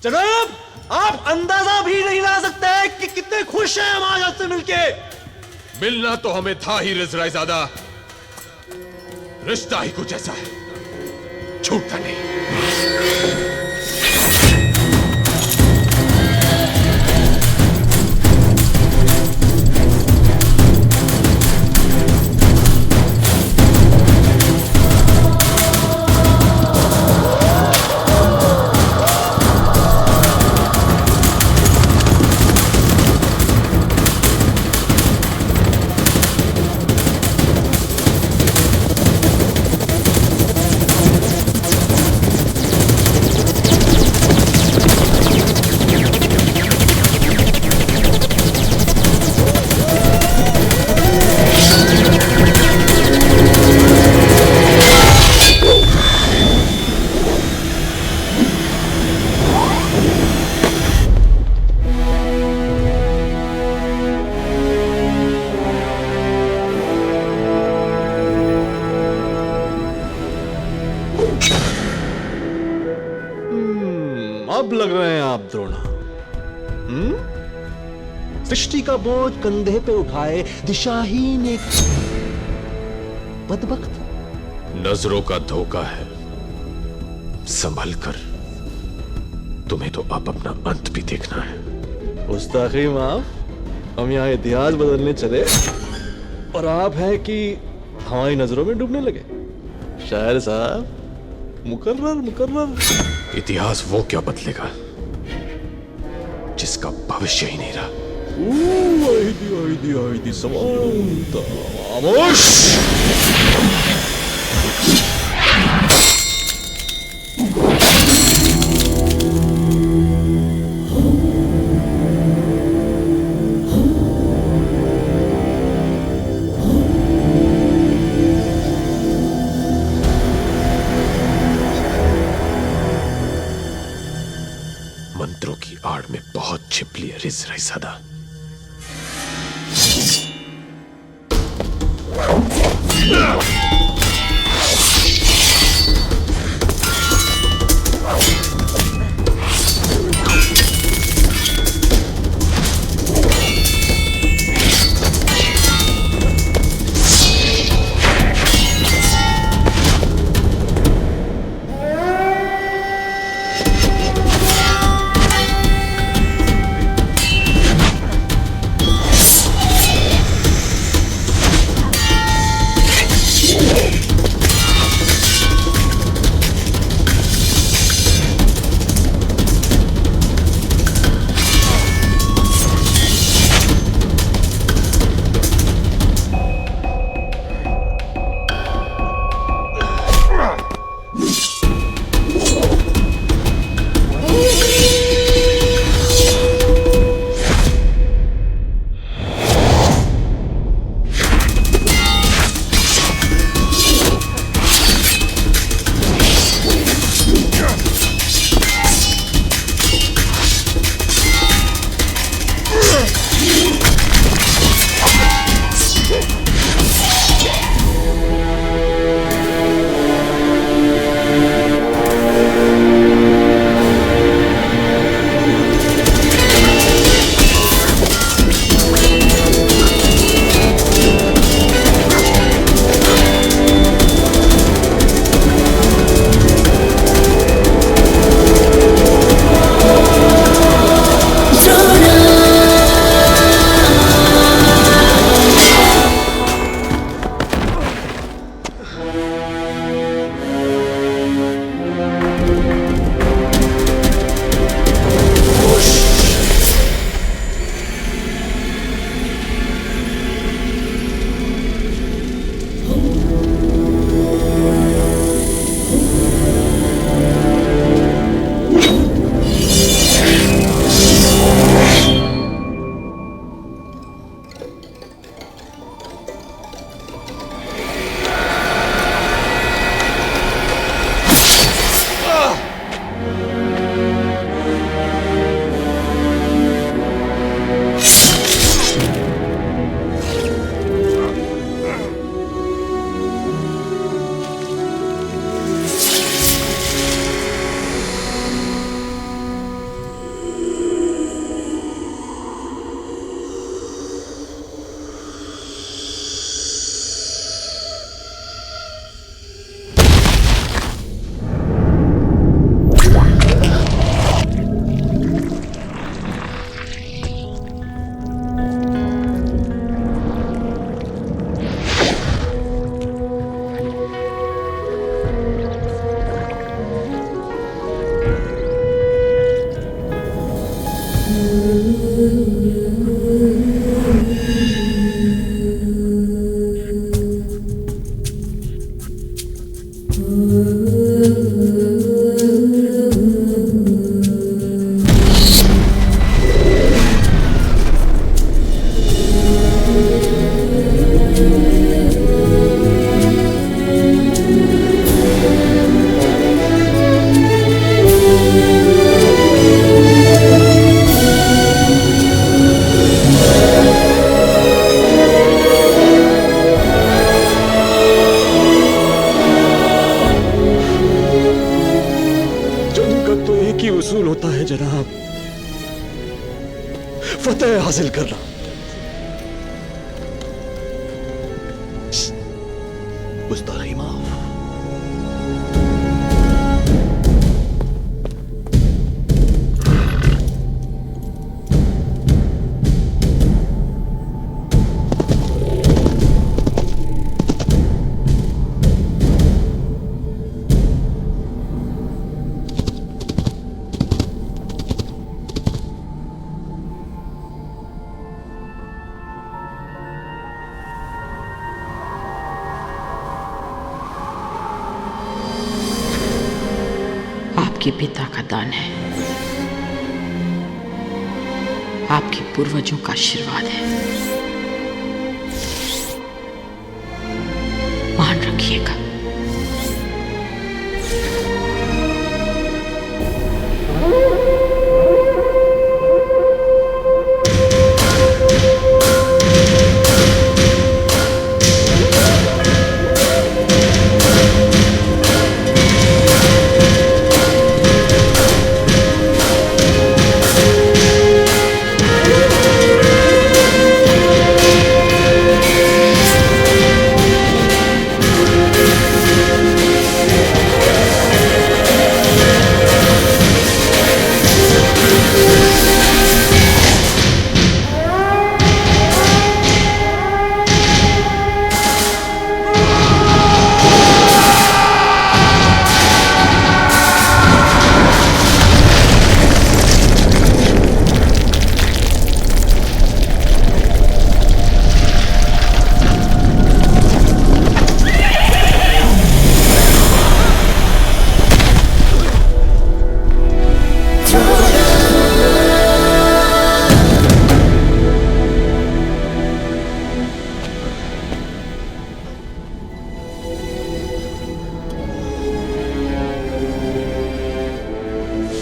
जनाब, आप अंदाजा भी नहीं लगा सकते कि कितने खुश हैं हम आज आपसे मिलके। मिलना तो हमें था ही रिजवाइजादा, रिश्ता ही कुछ ऐसा है, छूटता नहीं। अब लग रहे हैं आप द्रोणा। सृष्टि का बोझ कंधे पे उठाए दिशाहीन एक बदबख्त। नजरों का धोखा है, संभल कर, तुम्हें तो अब अपना अंत भी देखना है। गुस्ताखी माफ। हम यहाँ इतिहास बदलने चले और आप हैं कि हमारी नजरों में डूबने लगे। शायर साहब, मुकर्रर मुकर्रर। इतिहास वो क्या बदलेगा जिसका भविष्य ही नहीं रहा। समानता। खामोश। मंत्रों की आड़ में बहुत छिपली है रिजवाइजादा। फतेह हासिल करना। गुस्ताखी माफ। आपके पिता का दान है, आपके पूर्वजों का आशीर्वाद है। मान रखिएगा।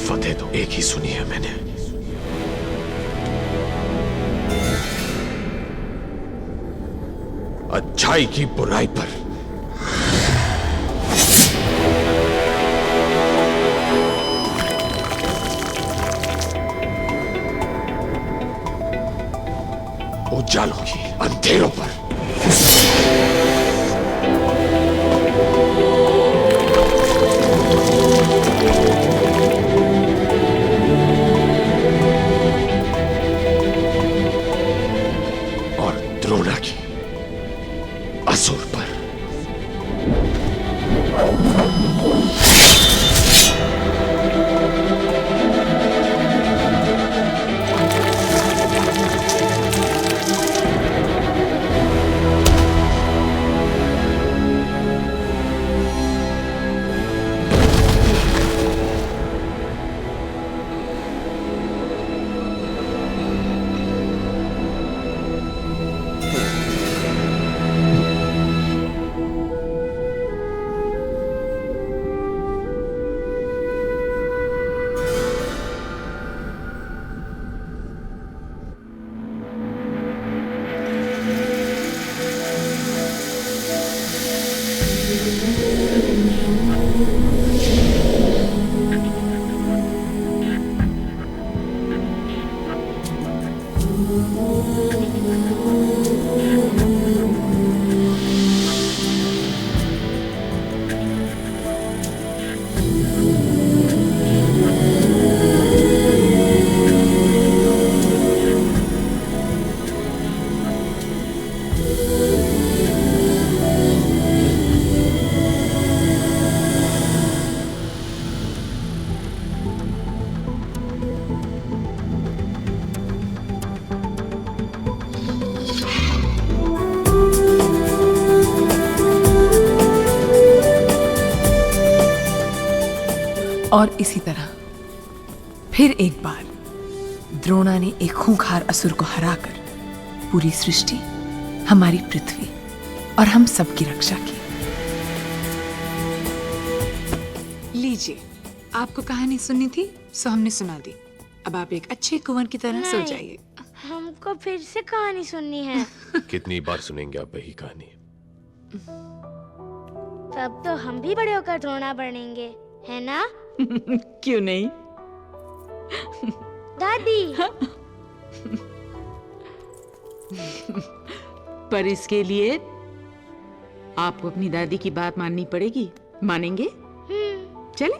फतेह तो एक ही सुनी है मैंने। अच्छाई की बुराई पर उजालों की अंधेरों पर। द्रोणा की असुर पर। और इसी तरह फिर एक बार द्रोणा ने एक खूंखार असुर को हराकर पूरी सृष्टि, हमारी पृथ्वी और हम सब की रक्षा की। लीजिए, आपको कहानी सुननी थी सो हमने सुना दी। अब आप एक अच्छे कुंवर की तरह सो नहीं। जाइए। हमको फिर से कहानी सुननी है। कितनी बार सुनेंगे आप वही कहानी? तब तो हम भी बड़े होकर द्रोणा बनेंगे, है ना? क्यों नहीं? दादी। पर इसके लिए आपको अपनी दादी की बात माननी पड़ेगी। मानेंगे? चले?